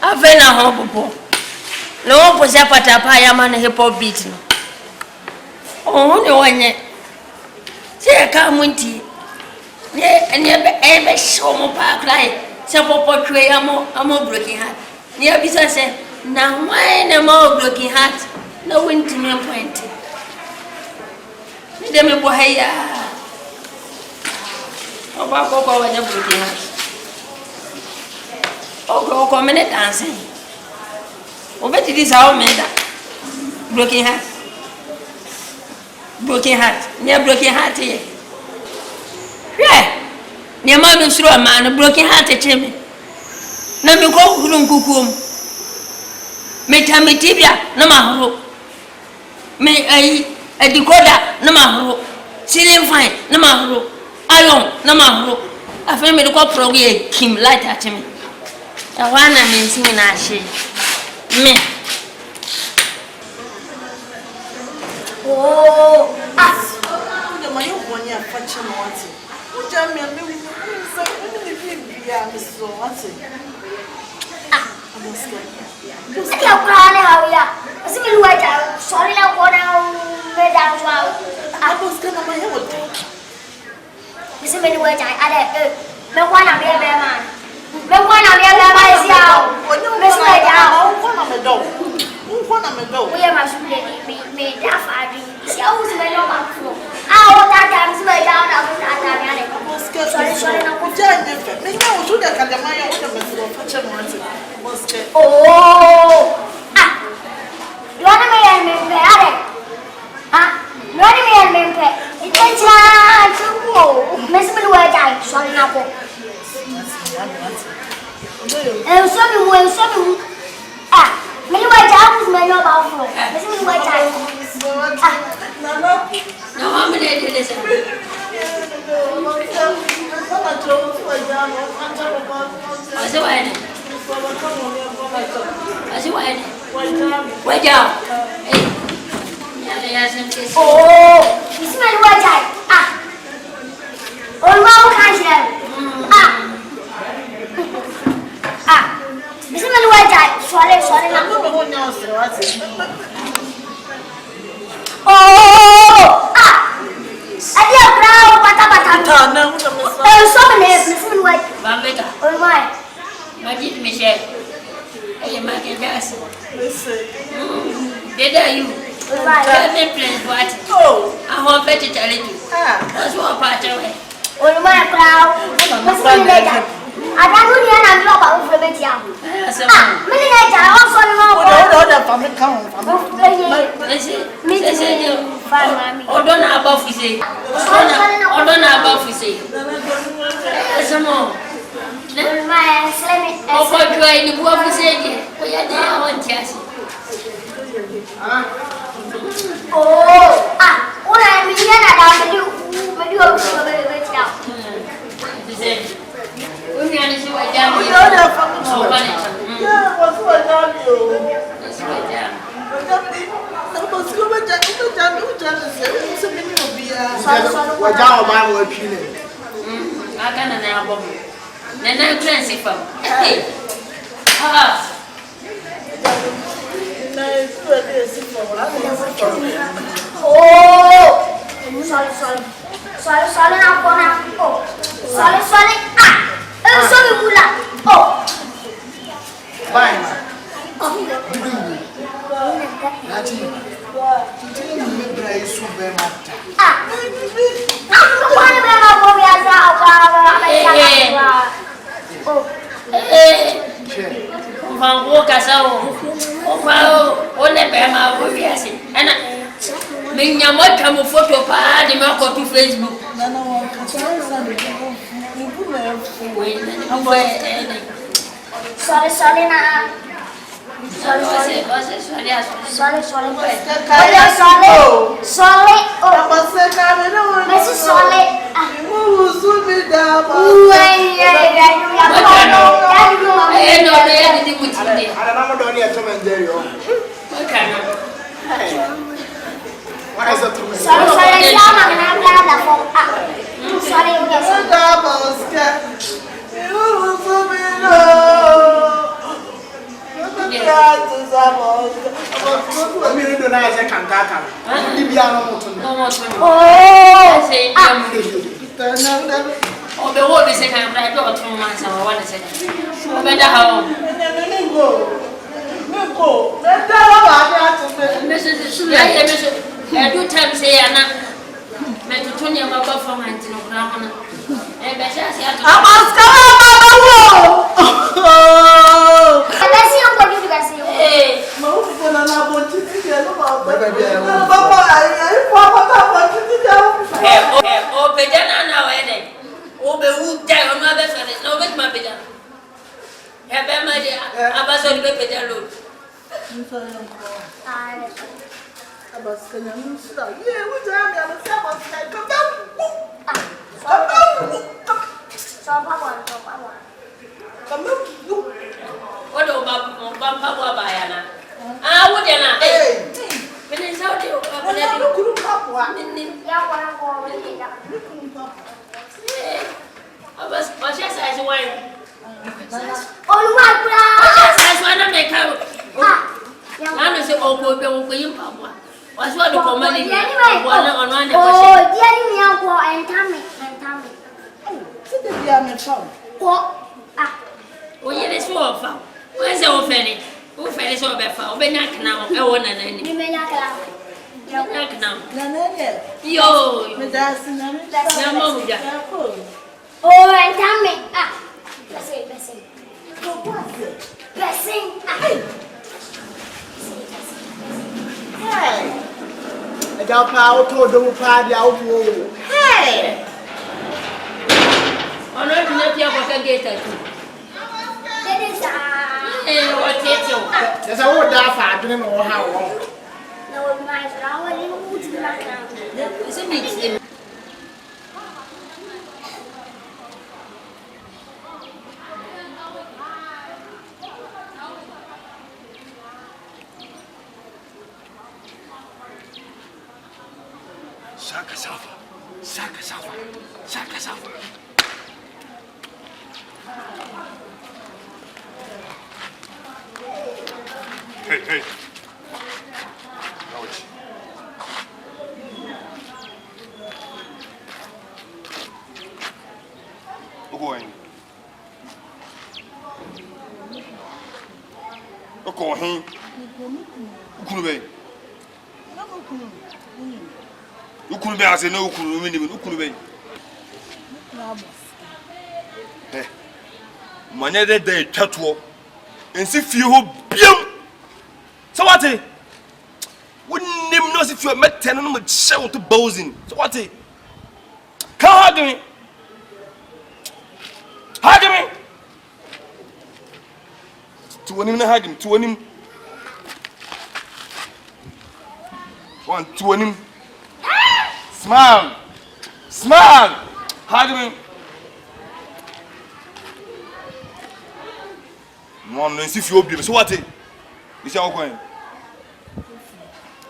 Avena hopopo. No posa patapa ya man hip hop beat no. Oh ne wanye. Se ka munti. Ne be show mo pa cry. Se popo twe amo broken heart. Ne bisa se na why na mo broken heart. Na winti me point. Ne dem bo haya. Oba ko wanya broken heart. Oh, minute dancing. Oh, but it is our mother. Broken heart. Near broken heart here. Yeah. Near mother's through a man, a broken heart at him. na me ko kunu kukum me tamitibia na mahoro me ai edikoda na mahoro ceiling fan na mahoro iron na mahoro afa me ko program kim light atime awana me nsimi na ahye me oh the my one ya fache no ati uja me so me bia me so ati Saya kurang hawia. Masih melu aja. Sorry lah korang beda soal. Aku sekarang namanya what? Masih melu aja. Ada. Mekuan nak biar berman. Mekuan nak biar berman siapa? Masih aja. Mekuan nak medau. Mekuan nak medau. Uya masuk ni dafa adi. Siapa usah melu makro. Awak tak ada masih aja. Aku tak ada ni ada. Sorry nak kuja ni. Nengah usudah kan jamanya udah masuk fache no ati. Oh, luar negeri mempe ada, luar negeri mempe itu jangan cukup, masih belum ada, soalnya aku. Suamimu, belum ada aku sebenarnya bau, masih belum ada. Nama mana dia desa? Masuk mana? Masih wae. Wajah. Ya semkes. Oh, bismillah wajah. Orang mau kan sih. Bismillah wajah. Soalnya nak. Oh, ada perahu patah-patah. Bismillah wajah. Bambeka. Orang Majid Michelle. Aye makin das. Deda you. Kami plan buat. Oh, Ahon pete challenge. Asu apa cawe. Orang perahu. Bismillah wajah. Ada tu dia nak jual bau flemen tiang. Mana nak jalan soal mau. udah pamit kamu. Odon above fise. Odon above fise. Samo. Opo jua ini buah fise. Oya dia awak tiasi. Oh, orang minyak nak dah beli tiang. Fise. Umi ani si wajah. Udah pamit. Oh, balik. Ya, masuk wajah ni. Si wajah. Wajah orang mau pilih. Akan nana abom. Nana kran sifa. Oh, soal nak kau. Soal soal mula. Oh. Bye. Nanti, ini memberi super mata. Aku mana memang biasa apa. Oh. Vango kasao. O ne be ma wo biase. Ana me nyamo tamo photo pa de ma copy Facebook. Nana wa kasa ni Soal na. Amiri do na ese kankaka. Di bia no mutun. Oh, say o be wo be se kan bra do otun man sa wa na se. O be da ha o. Niko. Beta la ba ni atu. Me se ya ye me se. E do time say ana. Me tutun ya ma ba fa man tin o bra mo na. E be se ase atu. Amaska baba wo. Abasi on ko di gasi. Mau fona na bonti ti no ba. Baba ai papa ta bonti ti ja. O be jana na we de. O be wu dai o ma be fa de. No be ma be jana. Hey. Ouch. Going. Okay. Ukunu be ase na ukunu mi ni ukunu be. Eh. Manya de twatwo. Ensi fie ho biam. So what? Wouldn't know if you met 10 and would shout to Bozin. So what? Come hug me. Hug me. To him, hug him. To him. One, to him. Smile. Hug me. No, no, if you obey. So what? You say, okay.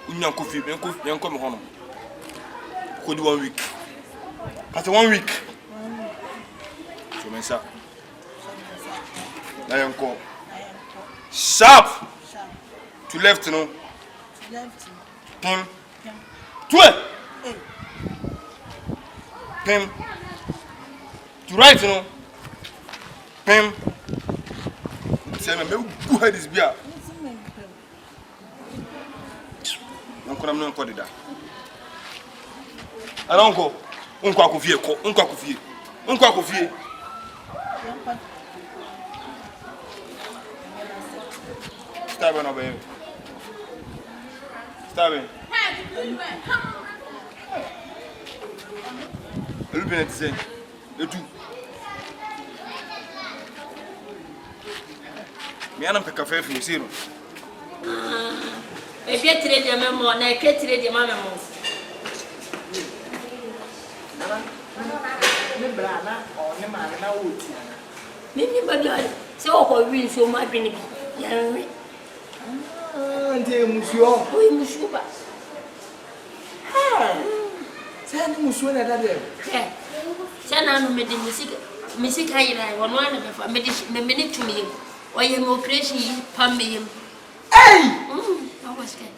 Unyan coffee, yan come home. Could 1 week. After 1 week. So, Mensa. Now you call. Sharp. To left, no. Pim. 12. Pim. To right, no. Pim. Say, me who had this beer? I'm not going to do that. I don't go. Unko kufie. Stop it, baby. Stop it. Look at this. You too. Me anam pe cafe fi zero. E pietire di memo, na pietire di memo. Ne brana o ne ma na wuti. Nini badio se o ko wi so ma bi ni bi. Ya wi. Nte musuo. O musuo ba. Sai ni musuo na dade. Sana no me di musika yira wono ana be fa me di me ni tumi. O ye mo operation pam me. Hey! I was scared.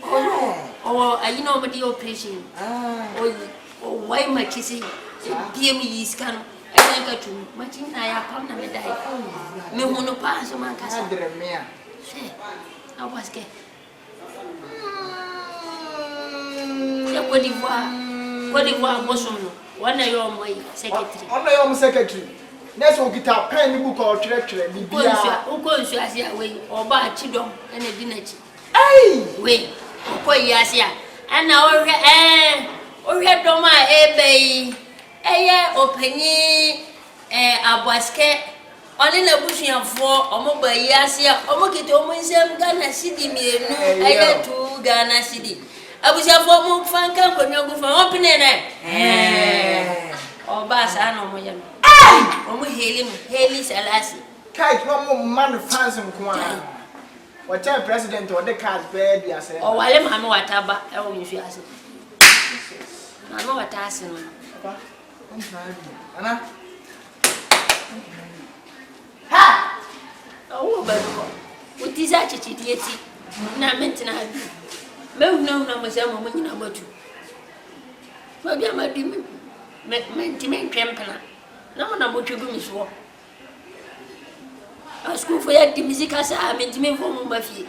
Oh, I know about the operation. Oh, why my kissing? PM is can. I got to much in I have come and die. Me who no pass on my casa. I was scared. What if one was on one of your secretary? On my own secretary. Next we'll get a pen book or treachery. Who goes to Asia way or buy chidom and a dinner. Hey! Wait, Yasia. And now, we had no my bay, a year opening a basket Only na busuafo omo ba yi ase a omo kete omo nsem Ghana cedi mienu aya tu Ghana cedi abusuafo mo fanka konyogu fa opine na oba sa na omo yam omo heli salasi Kai no man fans nko a what time president or the card bed ya say o wale mama wataba e wo nfi ase mama watase no ana ha o ba ko utiza chichiti eti na mentina abi mehuna mo se mo nyina batu fa bia ma di mentime twempena na mo na mo twegu mi so a school for ya di music asa mentime fo mo mafie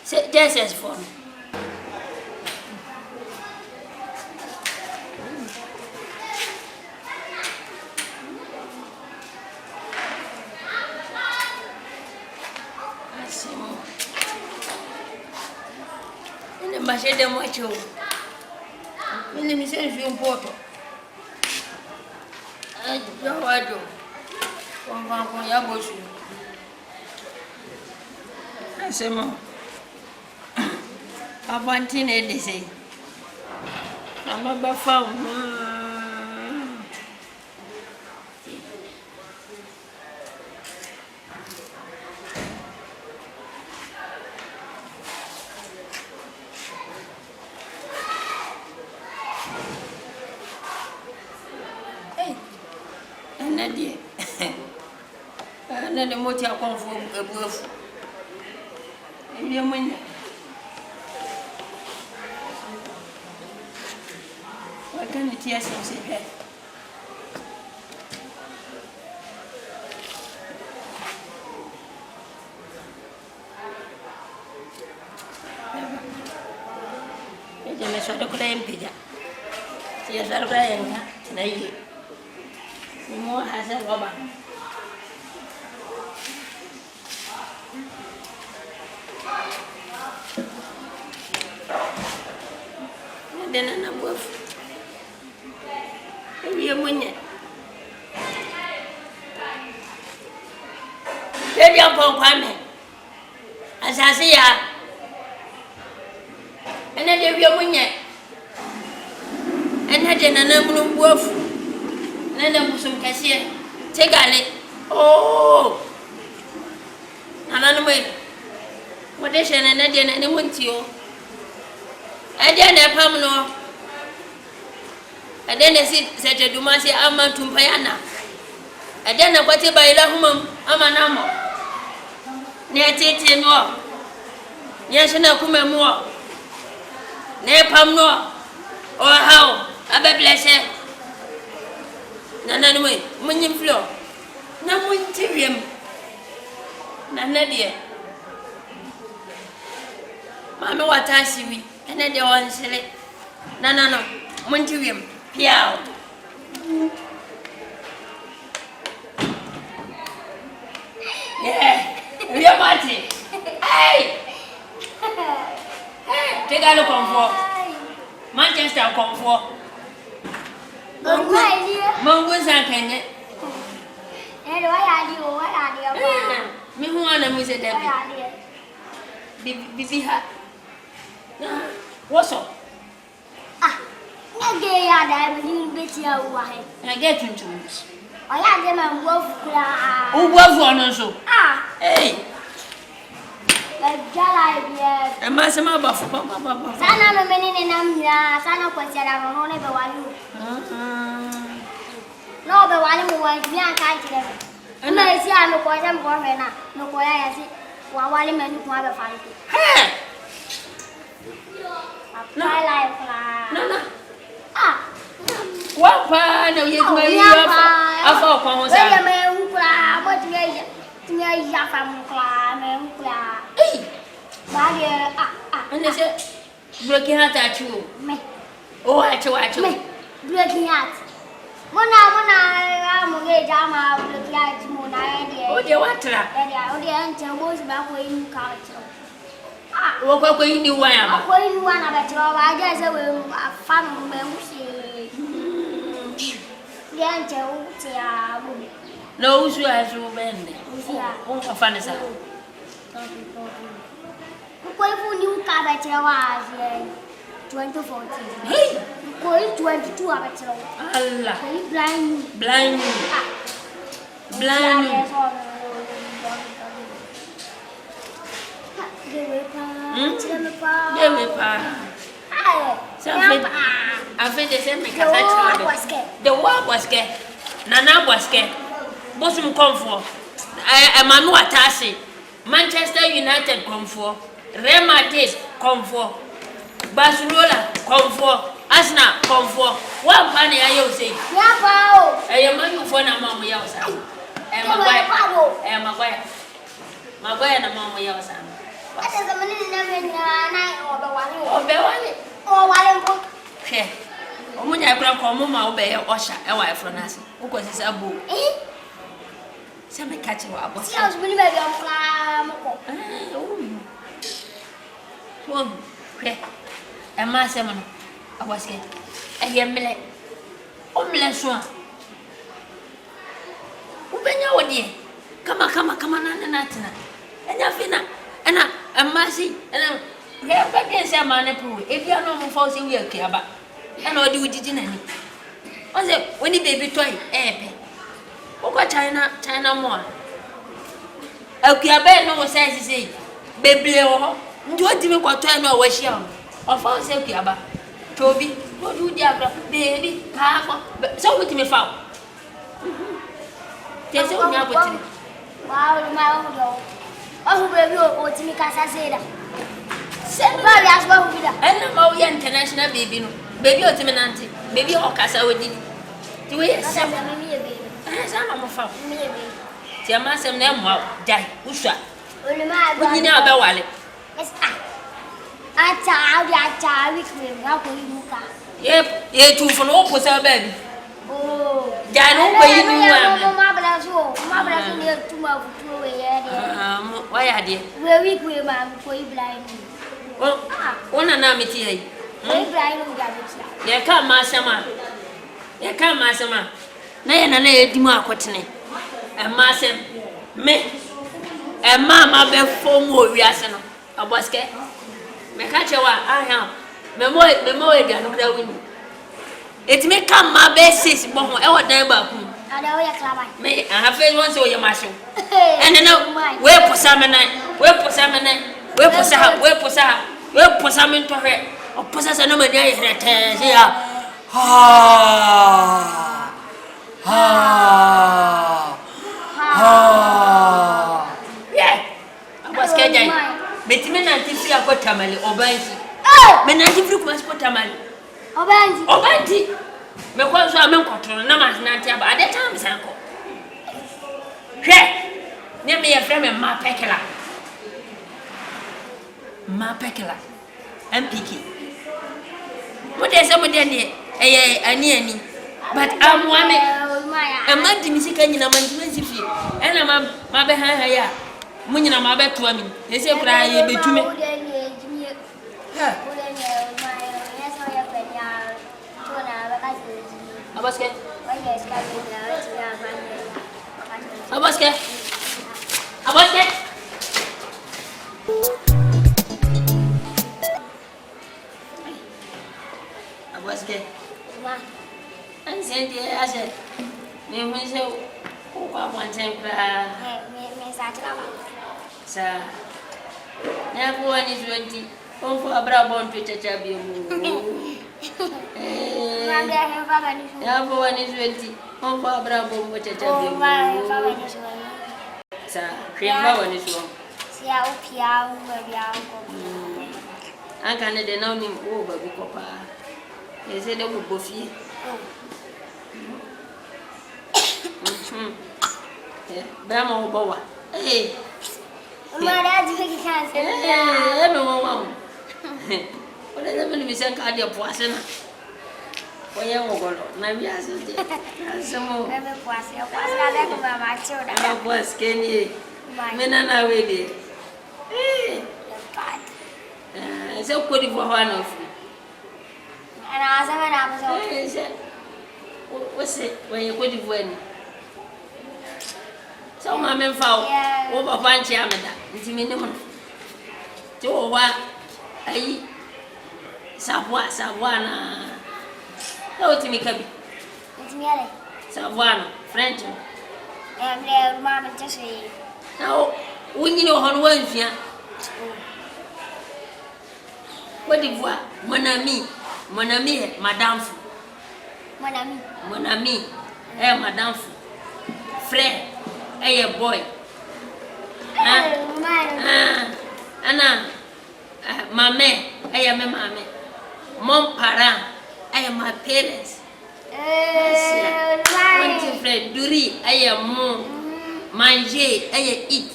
se Jesus for me Machete mocho. Mimi msenzi mpoto. Jawado. Kwa ya bosu. Asema. Abantine dese. Amaba fa. Nadia. Na de moti akonfo ebuefu. Ebi amunya. Wa kan ti asense he. Eje me sodo kula empeja. Si ya salga yenga na yi. Mo hasa roba. Dena na bofu. Ebi amunya. Ebi ampon kwame. Asase ya. Ena de ebi amunya. Ena de na munu bofu. Nenda musum kasiye tegale oh ananu mai wode shene na de na ni muntio ade na pam no ade na si sete duma si ama tumpayana ade na kwati baila humam ama namo ne atete no ne shena kuma mo ne pam no o how abeblese Nana no way, munyim flo. Na muntiwiem. Nana de. Mama watasi wi. Ena de wansele. Nana no, muntiwiem. Piao. Yeah. We are party. Hey. Hey, take a look on for. Manchester come for. Mongo Kenya. Me who are Mrs. Debbie. Busy her. What's up? Ah, no gay, I didn't bet you away. I get into it. I had them and wolf. Who was one also? Ah, hey. And my summer buff, Papa. Sana no many in Amia, Sana Quasera, no never one. No, the one who was young, I can't. And I see I'm a poison for her now. No, I see one man who have a fight. Hey! No, I like no. Ah, what part of you? I thought I was a man who cried. What do you cry? Hey! And they said, breaking heart at you. Oh, at you. Breaking heart. I'm going to jama breaking heart. Oh, dear, what? Oh, the answer was back when culture. What are you doing? I'm going one of it. I guess I will find me. The answer No, who's you as you bend? Oh, Fanessa. Qual foi o new car that you was 2014? Hey! Qual 22 hours? Allah. Blind. Blind. Blind. I think they said the war was scared. Nana was scared. Bosom come for. Manu Atasi. Manchester United come for. Real Madrid come for. Barcelona come for. Arsenal come for. What money are you saying? I am money for na mama yausa. Maguire na mama yausa. She. Omunya kura ko mama obeye osha e wa efronase. Ukosi sabu. Se me catch wa abo. Si os bini baby am ko. Won. She. E ma se mo abaske. E yemle. Omle so. Ubenya wodi. Kama na tina. Enya fina. Ena amasi ena ya bagen se amane pu e bia no mo fa se wi akiaba ena odi ujiji nani o se woni baby toy epe o kwa China mo akiaba no wo sai sisi beble wo ndi odi mi kwa toy no wa hia o fa se akiaba tobi no du di abra baby pa ko so wuti mi fa te se o nya botiri Wow, my own. Oh, baby, oh, Timmy Casaseda. Send me as well with that. And I'm international baby. Baby, or Timinanti. Baby, or Casa with it. Do we send me a baby? I'm a foul. Tia Massam Nemo, die, Usha. Only my good dinner about Wallet. Yes, I child with me. How can you look at? Yep, ye two for all was our baby. Oh, Dano, where you know, Mabra near 2 months. Why are they? We're weak, we're blind. Oh, one and I'm here. We're blind, damage. You come, Massama. You come, Massama. Nay, and I lay Dima Cotney. And Massam, me, and Mamma Bell 4 more reasons. A basket. Me catch a I am. Memory, I win. It may come my best sis, but our neighbor. May I have failed once or your marshal. And then, where for salmon, where for salmon, where for salmon, where for salmon to her, or possess a number day here. Yeah, I was getting. But men are different about Tamale or Banty. Men are different about Tamale. Obanti. Me kwa so amen control na ma na tia ba ade time sanko. Hwe. Ne me ye frame ma pekela. Ma pekela. MPK. Mo de se mo de ne ani. But am wa me. E ma di mi sika nyina ma ndi manzi fie. E na ma be ha ya. Mo nyina ma be to ami. E se kura ye betume. Ha. Abaske. Abaske. Abaske. Abaske. Ma. Ansendi ase. Me mwense kwa mwantempa. Me satira ba. Sa. Na kwa ni 20. Onfo abrabon to chacha bi mu. Ya bo wani 20. Onfo abrabon mo chacha bi mu. Sa, kremba wani so. Si a opia u bia ko. Anka ne de na oni o ba bi ko pa. E se de ko bofi. Ba mo bo wa. Ma da ji ki kan se. Me mo. Ole na me bisan ka dia poase na. Oya ngogolo na biasa de. Asemo. Me poase na de ko ba ma cho da. Na poase keni. Me na na we de. Se ko di vo na fu. Ana asema na mo so. What's it when you go to when? So my men found over punch amada. It's minimum. To what I Sawana. No, to me, Cabby. It's me. Sawana, French. And there, Mamma, just say. Now, when you know how one here. What do you want? Mon ami, madame. Mon ami, madame. Frère, a boy. Anna, mamma, I am a mamma. Mon parent, I am my parents. One friend, Duri, I am mom. Manger, I eat.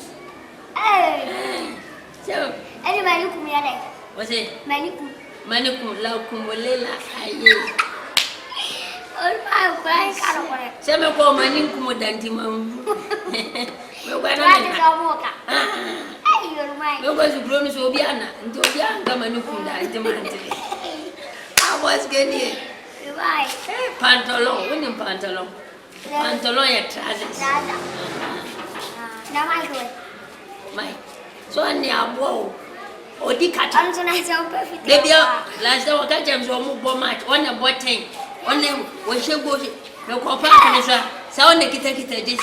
So, anybody look me at it. Was it? Manikum, la cumulela, aye. Oh, my God, Some of them manikum dantimum. No, why not? No, was a grown Sobiana, and Tobian, come and look at the I was getting Pantalon, winning Pantalon. Pantalon at trousers. Now I do it. My so I near whoa. Or the cat. I'm so nice and perfect. Baby, last time I got them so much on a botting. On them, when she goes, no company, sound the kita this.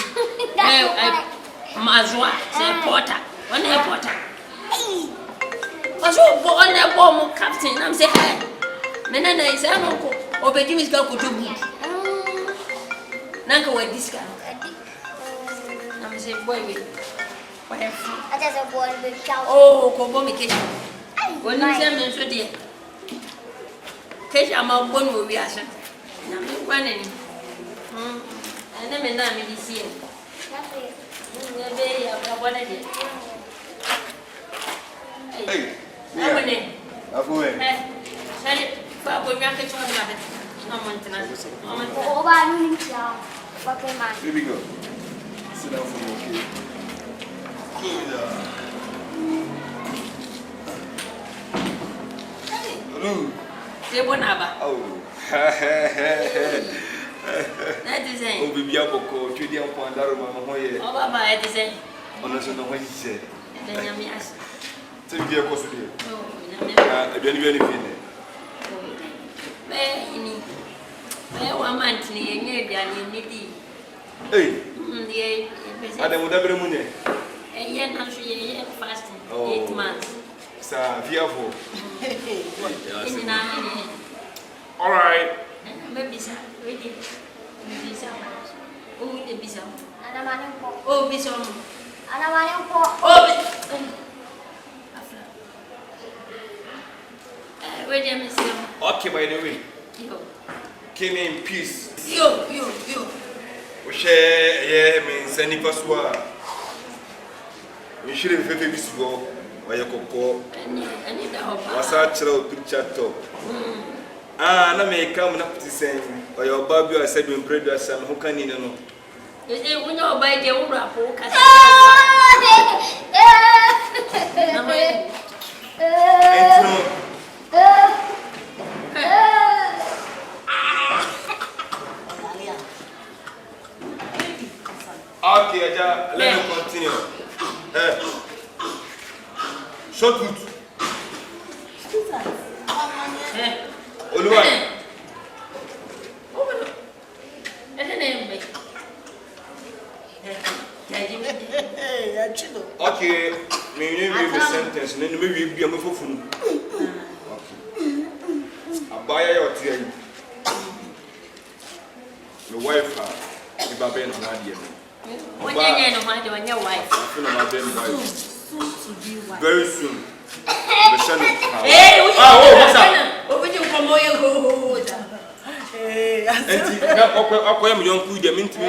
Mazwa, say porter, on a porter. I saw on a bomb captain. I'm saying, Nana is an uncle, or Begin is going to do. Nanka, what discount? I'm saying, boy, I just a boy with cow. oh, communication. When you tell me so dear. Case I'm a one will be asked. I'm running. And then I'm in this year. Hey, I'm in it. I'm going. Say, Papa, we have to try that. Oh, I need to. Okay, man. Here we go. Sit down for me, okay? Say one hour. Oh, That is it. oh, baby, I'm going to do one dollar. Oh, Baba, it is it. Honestly, no one said. Then you may ask. So, you are possible. Oh, I don't even feel it. Where one month, you need Hey, the I don't have a money. a year, not 3 years fasting. 8 months. Sir, fearful. In All right. maybe some. Maybe some. Oh, maybe some. And I'm running for. Oh, be some. And I'm running for. Oh, where do you see? Okay, by the way, Yo, came in peace. yo. We share, means any password. We should have 50 weeks ago. Why you cocoa? I need the hope. Was our child picture top? Ah, I may come up to say, or your baby, I said, when bread was some who can in know. You say, when you're by the old rapper, Okay, let me continue. Short route. Oluwa. Okay, me read the sentence, then maybe be a move from. Abaya your tea. My wife, the baby and my dear. when you're your wife. I feel my baby wife. Soon to be wife. Very soon. The son of Hey, what's up? What would you come over? And I am young food, the mint to me,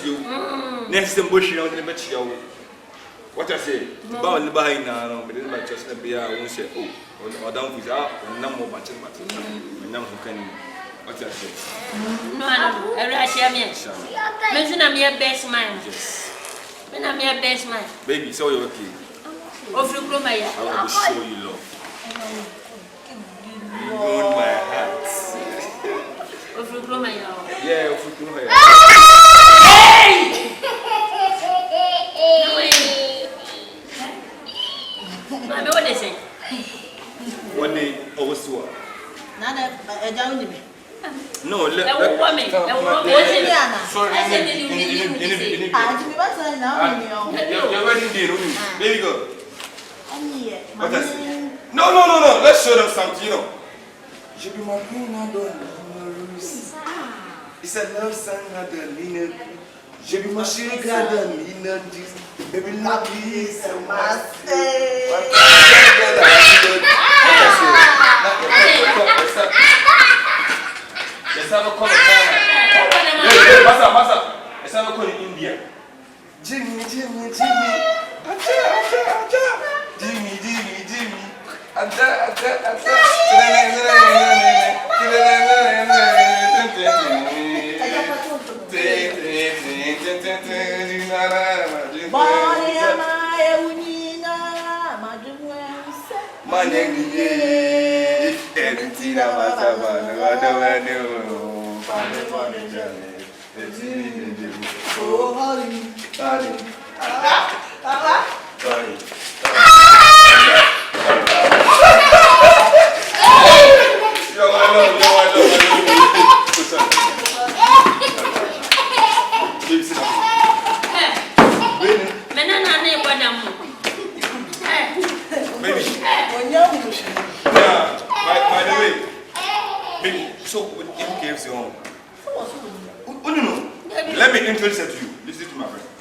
you. Next time, bush on the match. What I say, bound the behind now, but it's my just a beer. I won't say, oh, or down with out, and no more matches, but no who can. What I say? No, I share me. Mention I'm your best man. When I'm your best man. Baby, so you're okay. Of the room, I will show you love. You want my heart. Of the room, yeah, of the room. No, let woman. Sorry, your wedding day, there you go. What is it? No. Let's show them something, you know. Je be my queen, I don't. It's a love song, not the Lina. Je be my sugar, the Lina. Baby, love is a master. Let's have a call. Let's have a call in India. Jimmy. Jimmy. So, let me introduce her to you. Listen to my friend.